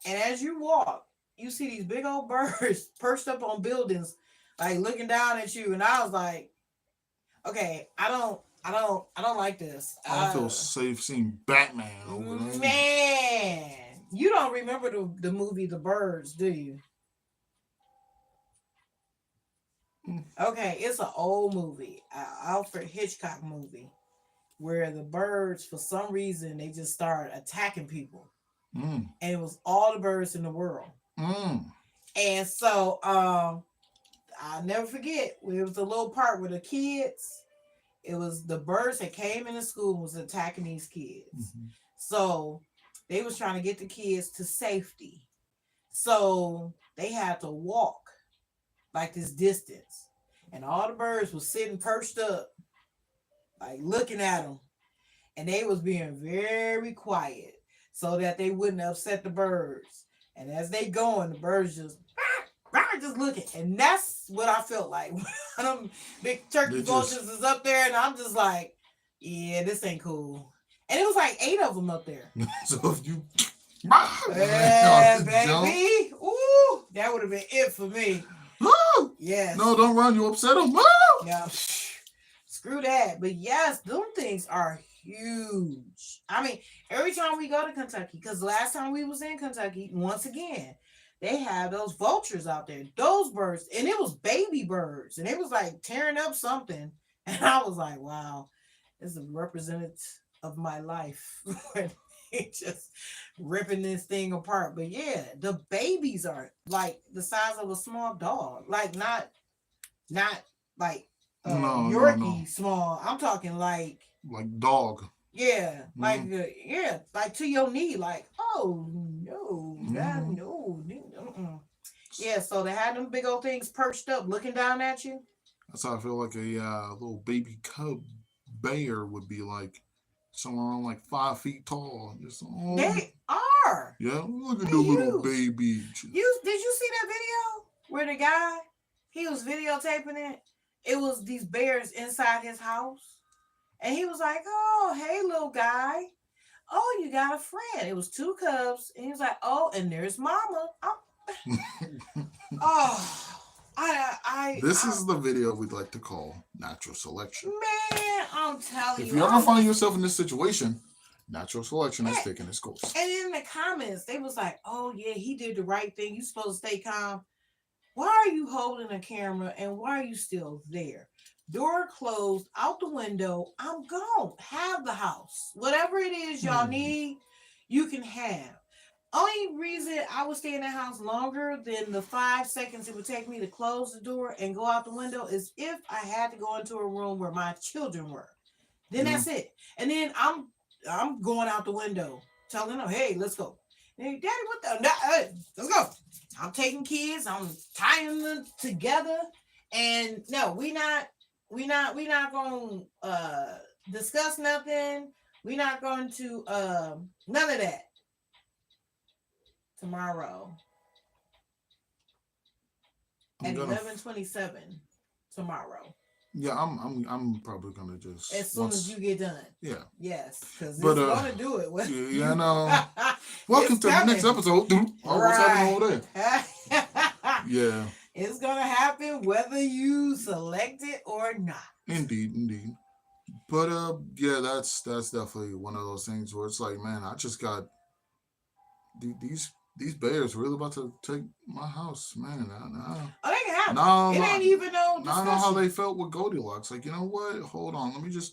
And as you walk, you see these big old birds perched up on buildings, like looking down at you. And I was like, okay, I don't like this. I feel safe seeing Batman over there. Man, you don't remember the movie The Birds, do you? Okay, it's an old movie, Alfred Hitchcock movie, where the birds, for some reason, they just started attacking people. And it was all the birds in the world. And so I'll never forget, it was a little part where the kids, it was the birds that came into school and was attacking these kids. So they was trying to get the kids to safety. So they had to walk like this distance. And all the birds was sitting perched up, like looking at them. And they was being very quiet so that they wouldn't upset the birds. And as they going, the birds just looking. And that's what I felt like. When them big turkey vultures is up there, and I'm just like, yeah, this ain't cool. And it was like 8 of them up there. So if you baby. Ooh, that would have been it for me. Yes. No, don't run. You upset them. Yeah. Screw that. But yes, them things are huge. I mean, every time we go to Kentucky, because last time we was in Kentucky, once again, they have those vultures out there, those birds, and it was baby birds, and it was like tearing up something. And I was like, wow, this is a representative of my life. Just ripping this thing apart. But yeah, the babies are like the size of a small dog, like not like Yorkie small. I'm talking like dog. Yeah, like yeah, like to your knee. Like, oh no, no. Yeah, so they had them big old things perched up, looking down at you. That's how I feel like a little baby cub bear would be like. Somewhere around like 5 feet tall. Just, they are. Yeah, look at the little baby. Did you see that video where the guy, he was videotaping it? It was these bears inside his house. And he was like, oh, hey, little guy. Oh, you got a friend. It was 2 cubs. And he was like, oh, and there's mama. This is the video we'd like to call natural selection. Man, I'm telling you. If you ever find yourself in this situation, natural selection is taking its course. And in the comments, they was like, oh, yeah, he did the right thing. You supposed to stay calm. Why are you holding a camera and why are you still there? Door closed, out the window. I'm gone. Have the house. Whatever it is y'all need, you can have. Only reason I would stay in the house longer than the 5 seconds it would take me to close the door and go out the window is if I had to go into a room where my children were. Then that's it. And then I'm going out the window, telling them, "Hey, let's go." Hey, Daddy, what the? Let's go. I'm taking kids. I'm tying them together. And no, we not going to discuss nothing. We're not going to none of that. Tomorrow at 11:27 tomorrow. Yeah, I'm probably gonna just as soon as you get done. Yeah. Yes, because it's gonna do it. Yeah, no. Welcome to the next episode. Oh, what's happening over there? Yeah. It's gonna happen whether you select it or not. Indeed. But yeah, that's definitely one of those things where it's like, man, I just got these bears really about to take my house, man. Oh, they can have it. It ain't even no discussion. I know how they felt with Goldilocks. Like, you know what? Hold on. Let me just,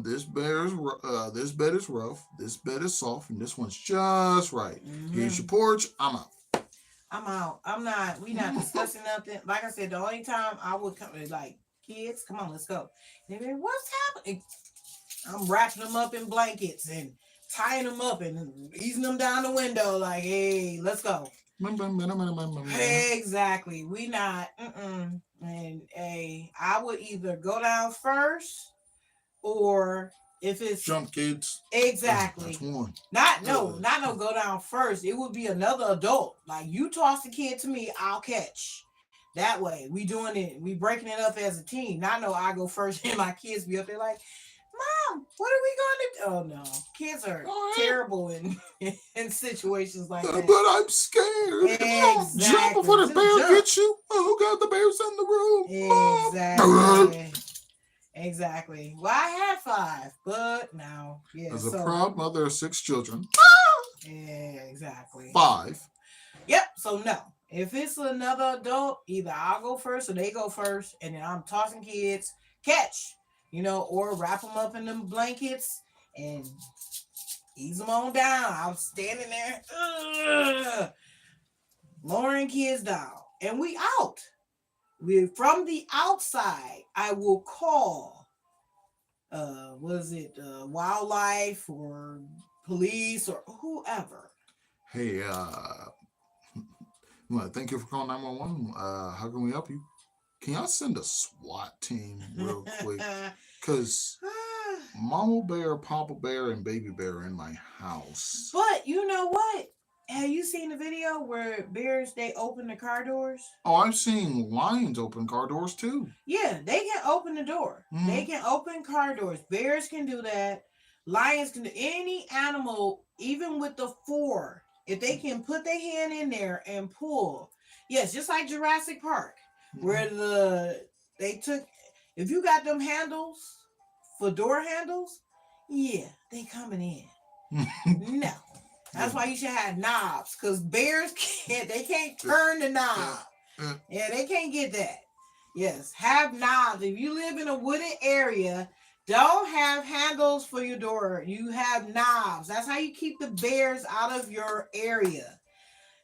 this bed is rough. This bed is soft, and this one's just right. Here's your porch. I'm out. We not discussing nothing. Like I said, the only time I would come is like, kids, come on, let's go. And they're like, what's happening? I'm wrapping them up in blankets and tying them up and easing them down the window. Like, hey, let's go. Exactly. We not. Mm-mm. And hey, I would either go down first or if it's Jump kids. exactly That's one. not no go down first. It would be another adult. Like you toss the kid to me, I'll catch. That way, we doing it. We breaking it up as a team. Not no I go first and my kids be up there like, Mom, what are we going to do? Oh no, kids are terrible in in situations like that. But I'm scared. Exactly. Jump before the bear gets you. Oh God, the bear's in the room. Exactly. Exactly. Well, I had 5, but now, yeah. As a proud mother of 6 children. Yeah, exactly. 5. Yep. So no. If it's another adult, either I'll go first or they go first, and then I'm tossing kids, catch, or wrap them up in them blankets and ease them on down. I'm standing there, lowering kids down, and we out. We from the outside. I will call. Wildlife or police or whoever. Hey, well, thank you for calling 911. How can we help you? Can y'all send a SWAT team real quick? Because Mama Bear, Papa Bear, and Baby Bear are in my house. But you know what? Have you seen the video where bears, they open the car doors? Oh, I've seen lions open car doors too. Yeah, they can open the door. Mm-hmm. They can open car doors. Bears can do that. Lions can do any animal, even with the 4. If they can put their hand in there and pull. Yes, just like Jurassic Park, where if you got them handles for door handles, yeah, they coming in. No. That's why you should have knobs, because bears can't turn the knob. Yeah, they can't get that. Yes, have knobs. If you live in a wooded area, don't have handles for your door. You have knobs. That's how you keep the bears out of your area.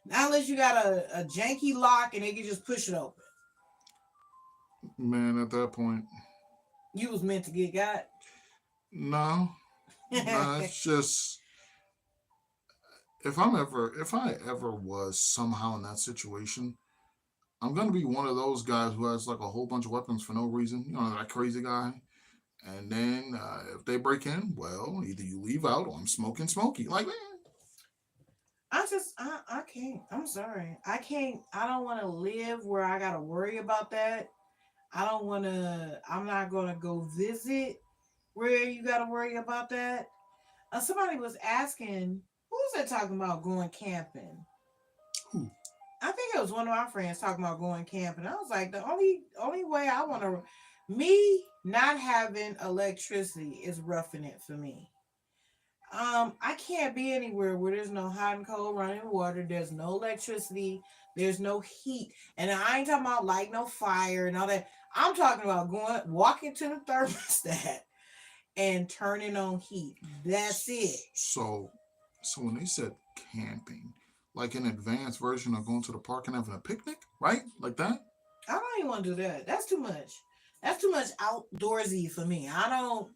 Not unless you got a janky lock and they can just push it open. Man, at that point, you was meant to get got. No, it's just if I ever was somehow in that situation, I'm gonna be one of those guys who has like a whole bunch of weapons for no reason. That crazy guy. And then if they break in, well, either you leave out or I'm smoking Smokey. Like, man. I can't. I'm sorry. I can't. I don't want to live where I got to worry about that. I'm not going to go visit where you got to worry about that. Somebody was asking, who was that talking about going camping? Who? I think it was one of our friends talking about going camping. I was like, the only way I want to, me not having electricity is roughing it for me. I can't be anywhere where there's no hot and cold running water, there's no electricity, there's no heat. And I ain't talking about like no fire and all that. I'm talking about walking to the thermostat and turning on heat. That's it. So when they said camping, like an advanced version of going to the park and having a picnic, right? Like that? I don't even want to do that. That's too much. That's too much outdoorsy for me. I don't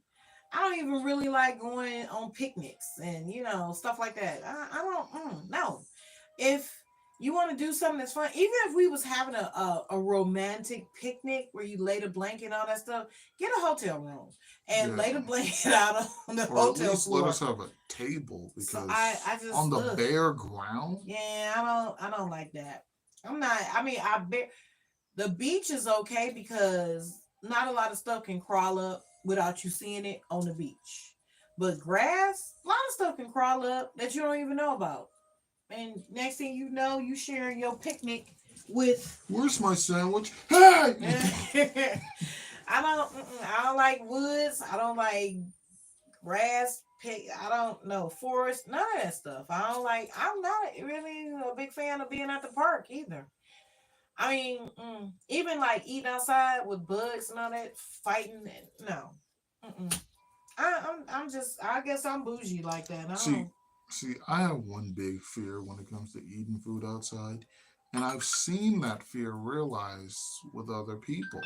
even really like going on picnics and stuff like that. I don't no. If you want to do something that's fun, even if we was having a romantic picnic where you lay the blanket and all that stuff, get a hotel room and lay the blanket out on the hotel floor. Let us have a table, because I just on the bare ground. Yeah, I don't like that. I'm not. I mean, the beach is okay because not a lot of stuff can crawl up without you seeing it on the beach. But grass, a lot of stuff can crawl up that you don't even know about. And next thing you know, you sharing your picnic with. Where's my sandwich? Hey! I don't like woods. I don't like grass. I don't know forest. None of that stuff. I'm not really a big fan of being at the park either. I mean, even like eating outside with bugs and all that, fighting. No, I guess I'm bougie like that. See, I have one big fear when it comes to eating food outside, and I've seen that fear realized with other people.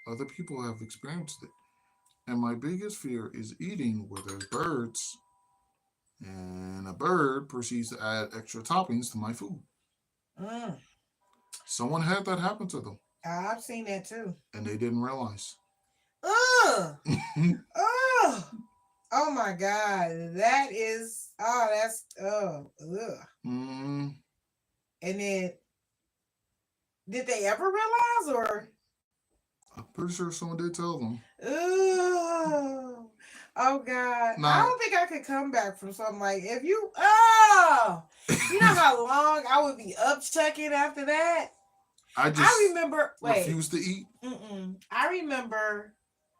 Other people have experienced it, And my biggest fear is eating where there's birds and a bird proceeds to add extra toppings to my food. Mm. Someone had that happen to them I've seen that too. and they didn't realize. Ugh. Ugh. Oh my God. That is, oh, that's, oh, ugh. mm, And then, did they ever realize or? I'm pretty sure someone did tell them. Ugh. Oh God. I Now, don't think I could come back from something like if you, oh, you know how long I would be up chucking after that? I I just remember, wait, refuse to eat. I remember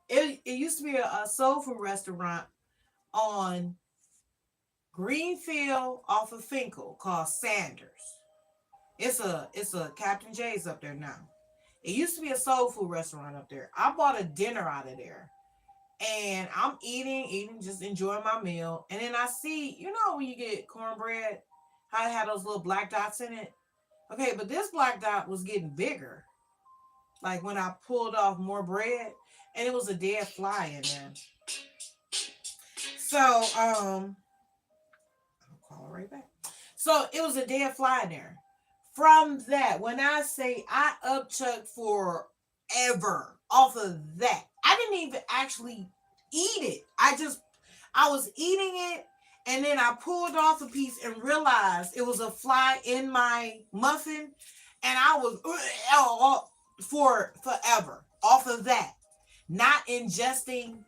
it used to be a soul food restaurant on Greenfield off of Finkel called Sanders. It's a Captain J's up there now. It used to be a soul food restaurant up there. I bought a dinner out of there. And I'm eating, just enjoying my meal. And then I see, you know, when you get cornbread, how it had those little black dots in it. Okay, but this black dot was getting bigger. Like when I pulled off more bread, and it was a dead fly in there. So, I'll call it right back. So it was a dead fly in there. From that, when I say I upchucked forever off of that, I didn't even actually eat it. I was eating it, and then I pulled off a piece and realized it was a fly in my muffin, and I was for forever off of that, not ingesting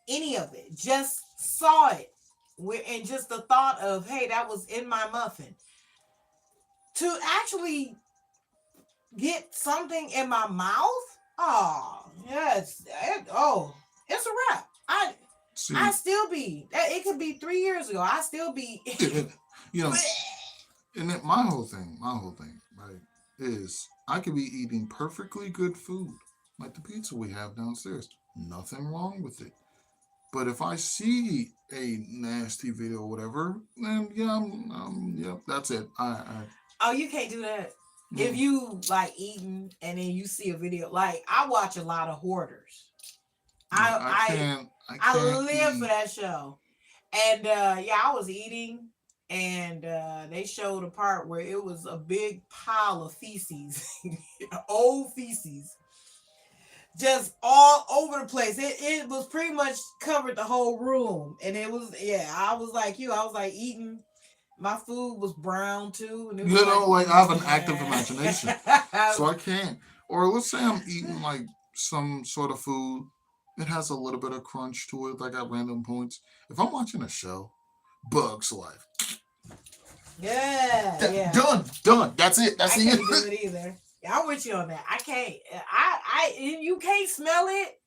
any of it. Just saw it, and just the thought of, hey, that was in my muffin. To actually get something in my mouth, oh yes, it's a wrap. See, I still be that. It could be 3 years ago. I still be. you know, and then my whole thing, right, is I could be eating perfectly good food, like the pizza we have downstairs. Nothing wrong with it. But if I see a nasty video or whatever, then yeah, yeah, that's it. Oh, you can't do that. If Mm, you like eating and then you see a video, like I watch a lot of hoarders. yeah, I I I can't live for eat. that show. And yeah, I was eating, and they showed a part where it was a big pile of feces, old feces, just all over the place. It was pretty much covered the whole room, and it was, yeah. I was like you. I was like eating. My food was brown too, and it was like, Like I have an active imagination, yeah. so I can't. Or let's say I'm eating like some sort of food. It has a little bit of crunch to it, like at random points. If I'm watching a show, Bugs Life, Yeah, yeah. done. That's it. That's I it. can't do it either. Yeah, I'm with you on that. I can't. You can't smell it.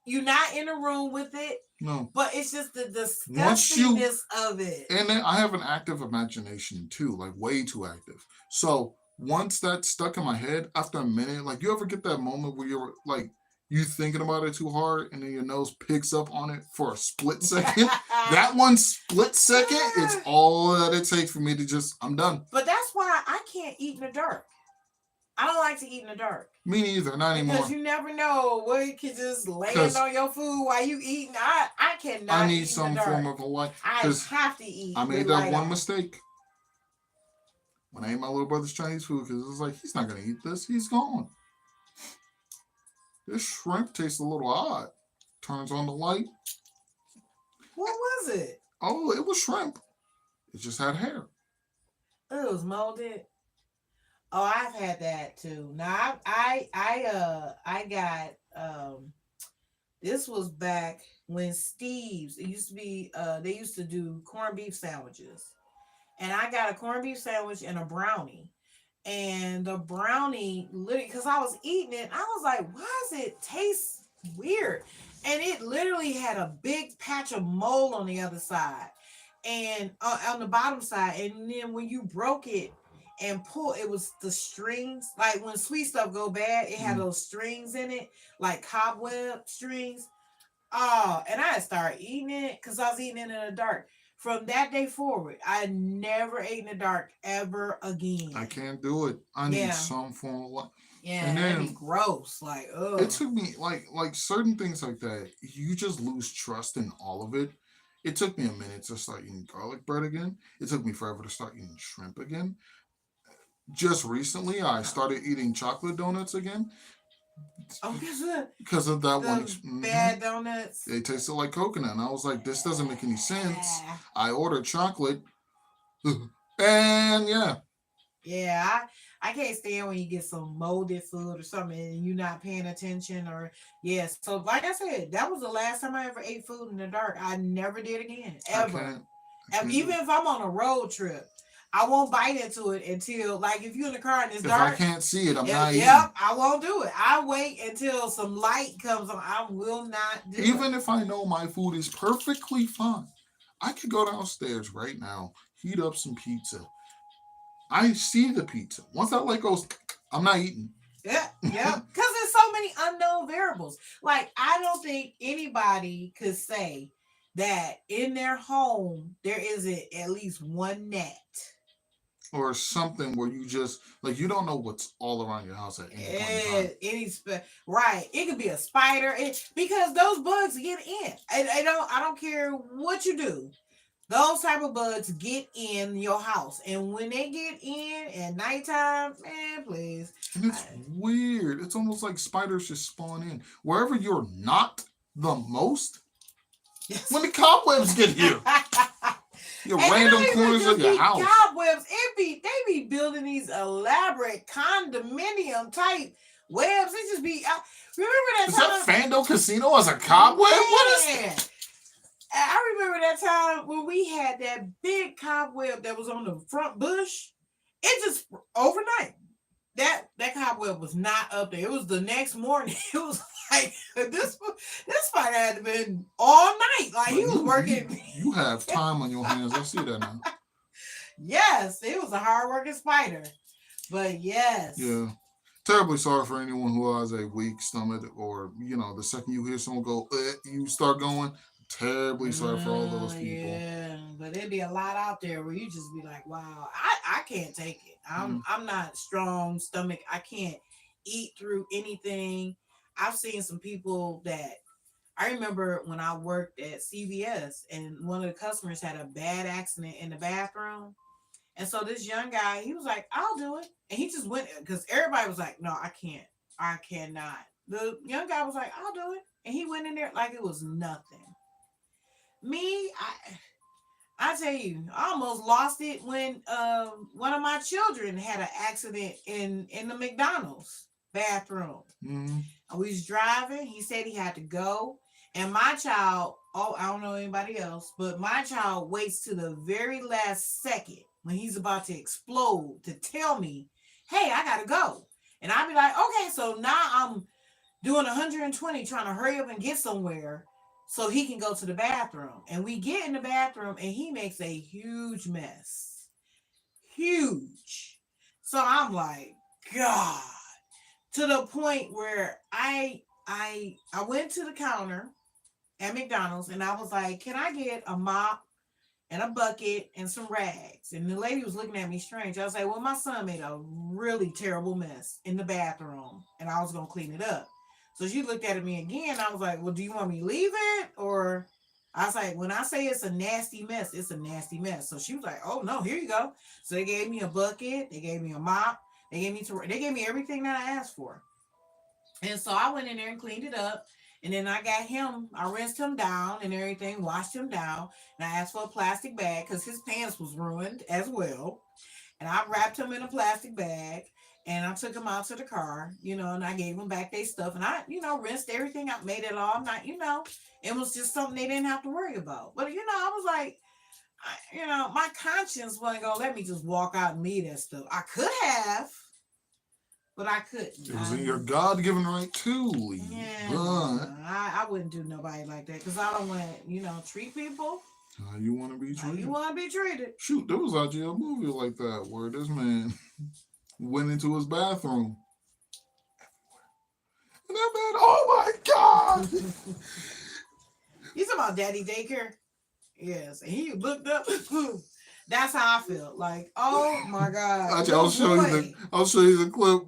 You're not in a room with it, No. but it's just the Once you disgustingness of it. and then I have an active imagination too, like way too active. So once that's stuck in my head, after a minute, like you ever get that moment where you're like you thinking about it too hard and then your nose picks up on it for a split second? That one split second, it's all that it takes for me to just I'm done. But that's why I can't eat in the dark. I don't like to eat in the dark. Me neither, not anymore. Because you never know what could just land 'Cause on your food while you eating. I I cannot need eat in some the dark. form of a light. I Because have to eat I with made that light one on. mistake when I ate my little brother's Chinese food because it was like he's not gonna eat this. He's gone. This shrimp tastes a little odd. Turns on the light. What was it? Oh, it was shrimp. It just had hair. It was molded. Oh, I've had that too. Now I got this was back when Steve's, it used to be they used to do corned beef sandwiches. And I got a corned beef sandwich and a brownie. And the brownie literally, because I was eating it, I was like, why does it taste weird? And it literally had a big patch of mold on the other side and on the bottom side. And then when you broke it and pull, it was the strings. Like when sweet stuff go bad, it had Mm. those strings in it, like cobweb strings. Oh, and I started eating it because I was eating it in the dark. From that day forward, I never ate in the dark ever again. I can't do it. I need Yeah. some form of light. Yeah, And that'd be then gross. Like, it ugh. took me like certain things like that. You just lose trust in all of it. It took me a minute to start eating garlic bread again. It took me forever to start eating shrimp again. Just recently, I started eating chocolate donuts again Oh, because because of that one. the bad donuts. They tasted like coconut, and I was like, "This doesn't make any sense." Yeah. I ordered chocolate, and yeah, Yeah, I can't stand when you get some molded food or something and you're not paying attention or yes. So like I said, that was the last time I ever ate food in the dark. I never did again. I Ever. can't. I can't do Even it. if I'm on a road trip, I won't bite into it until like if you're in the car and it's If I dark. can't see it, I'm not eating. Yep, I won't do it. I wait until some light comes on. I will not do it. Even if I know my food is perfectly fine, I could go downstairs right now, heat up some pizza. I see the pizza. Once that light goes, I'm not eating. Yeah, yeah. Because there's so many unknown variables. Like, I don't think anybody could say that in their home there isn't at least one net. Or something where you just like you don't know what's all around your house at any point in time. Right. It could be a spider. Because those bugs get in. I don't care what you do. Those type of bugs get in your house, and when they get in at nighttime, man, please. And it's weird. It's almost like spiders just spawn in wherever you're not the most. Yes. When the cobwebs get here, your And random it don't corners even of your be house. cobwebs. They be building these elaborate condominium type webs. It just be. Remember that Is time? that Fando Casino as a cobweb? What is Man, I remember that time when we had that big cobweb that was on the front bush. It just overnight. That cobweb was not up there. It was the next morning. It was like this spider had to been all night. Like he was working. You have time on your hands. I see that now. Yes, it was a hard working spider. But yes. Yeah. Terribly sorry for anyone who has a weak stomach, or the second you hear someone go, you start going. Terribly sorry for all those people. Yeah, but there'd be a lot out there where you just be like, wow, I can't take it. I'm not strong stomach. I can't eat through anything. I've seen some people that I remember when I worked at CVS and one of the customers had a bad accident in the bathroom. And so this young guy, he was like, I'll do it. And he just went because everybody was like, no, I can't. I cannot. The young guy was like, I'll do it. And he went in there like it was nothing. Me, I tell you, I almost lost it when one of my children had an accident in the McDonald's bathroom. Mm-hmm. We was driving. He said he had to go, and my child. Oh, I don't know anybody else, but my child waits to the very last second when he's about to explode to tell me, "Hey, I gotta go," and I'd be like, "Okay." So now I'm doing 120, trying to hurry up and get somewhere so he can go to the bathroom. And we get in the bathroom and he makes a huge mess. Huge. So I'm like, God. To the point where I went to the counter at McDonald's and I was like, can I get a mop and a bucket and some rags? And the lady was looking at me strange. I was like, well, my son made a really terrible mess in the bathroom and I was going to clean it up. So she looked at me again. I was like, well, do you want me to leave it? Or I was like, when I say it's a nasty mess, it's a nasty mess. So she was like, oh, no, here you go. So they gave me a bucket. They gave me a mop. They gave me everything that I asked for. And so I went in there and cleaned it up. And then I rinsed him down and everything, washed him down. And I asked for a plastic bag because his pants was ruined as well. And I wrapped him in a plastic bag. And I took them out to the car, and I gave them back their stuff. And I, rinsed everything out, made it all not, it was just something they didn't have to worry about. But, I was like, my conscience wasn't going to let me just walk out and leave that stuff. I could have, but I couldn't. It was in your God-given right to leave. Yeah, but I wouldn't do nobody like that because I don't want to, treat people. How you want to be treated? How you want to be treated. Shoot, there was actually a movie like that where this man went into his bathroom. And that man, oh my God! You talking about Daddy Daycare? Yes. And he looked up. That's how I felt. Like, oh my God. Actually, I'll show you the clip.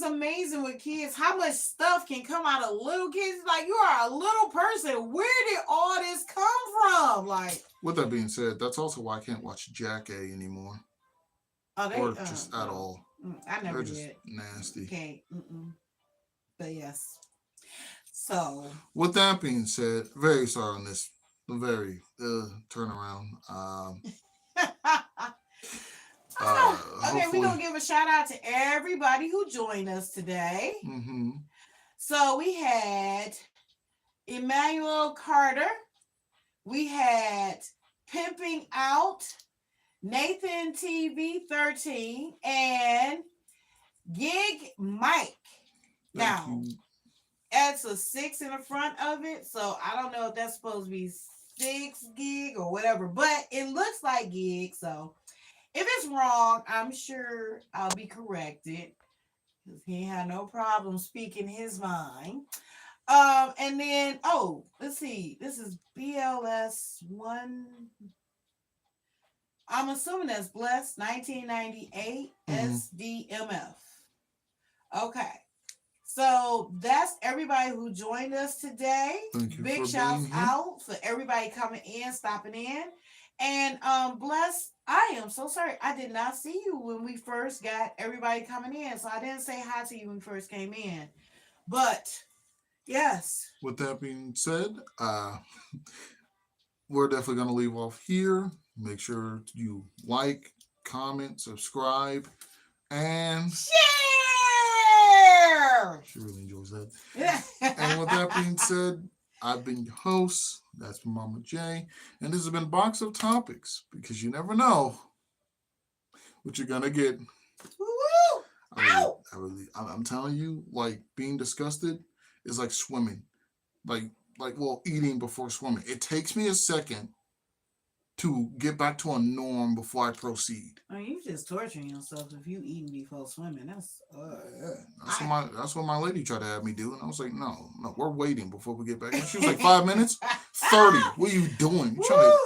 amazing with kids how much stuff can come out of little kids. Like, you are a little person. Where did all this come from? Like, with that being said, that's also why I can't watch Jack A anymore. Or just at all. I never They're just did. nasty. Okay. But yes. So, with that being said, very sorry on this very turnaround. Okay, we're gonna give a shout out to everybody who joined us today. Mm-hmm. So we had Emmanuel Carter, we had Pimping Out, Nathan TV 13, and Gig Mike. Now, that's a 6 in the front of it, so I don't know if that's supposed to be 6 gig or whatever, but it looks like gig. So if it's wrong, I'm sure I'll be corrected because he had no problem speaking his mind. And then let's see, this is BLS1. I'm assuming that's Blessed 1998 SDMF. Okay. So that's everybody who joined us today. Big shouts out for everybody coming in, stopping in. And Bless, I am so sorry. I did not see you when we first got everybody coming in. So I didn't say hi to you when you first came in. But yes. With that being said, we're definitely going to leave off here. Make sure you like, comment, subscribe, and share. She really enjoys that. And with that being said, I've been your host. That's Mama J. And this has been Box of Topics, because you never know what you're going to get. I'm telling you, like, being disgusted is like swimming. Like eating before swimming. It takes me a second to get back to a norm before I proceed. I mean, you just torturing yourself if you eating before swimming. That's what my lady tried to have me do, and I was like, no, we're waiting before we get back. And she was like, 5 minutes, 30. What are you doing? Yes.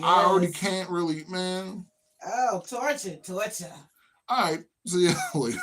I already can't really, man. Oh, torture. All right, see you later.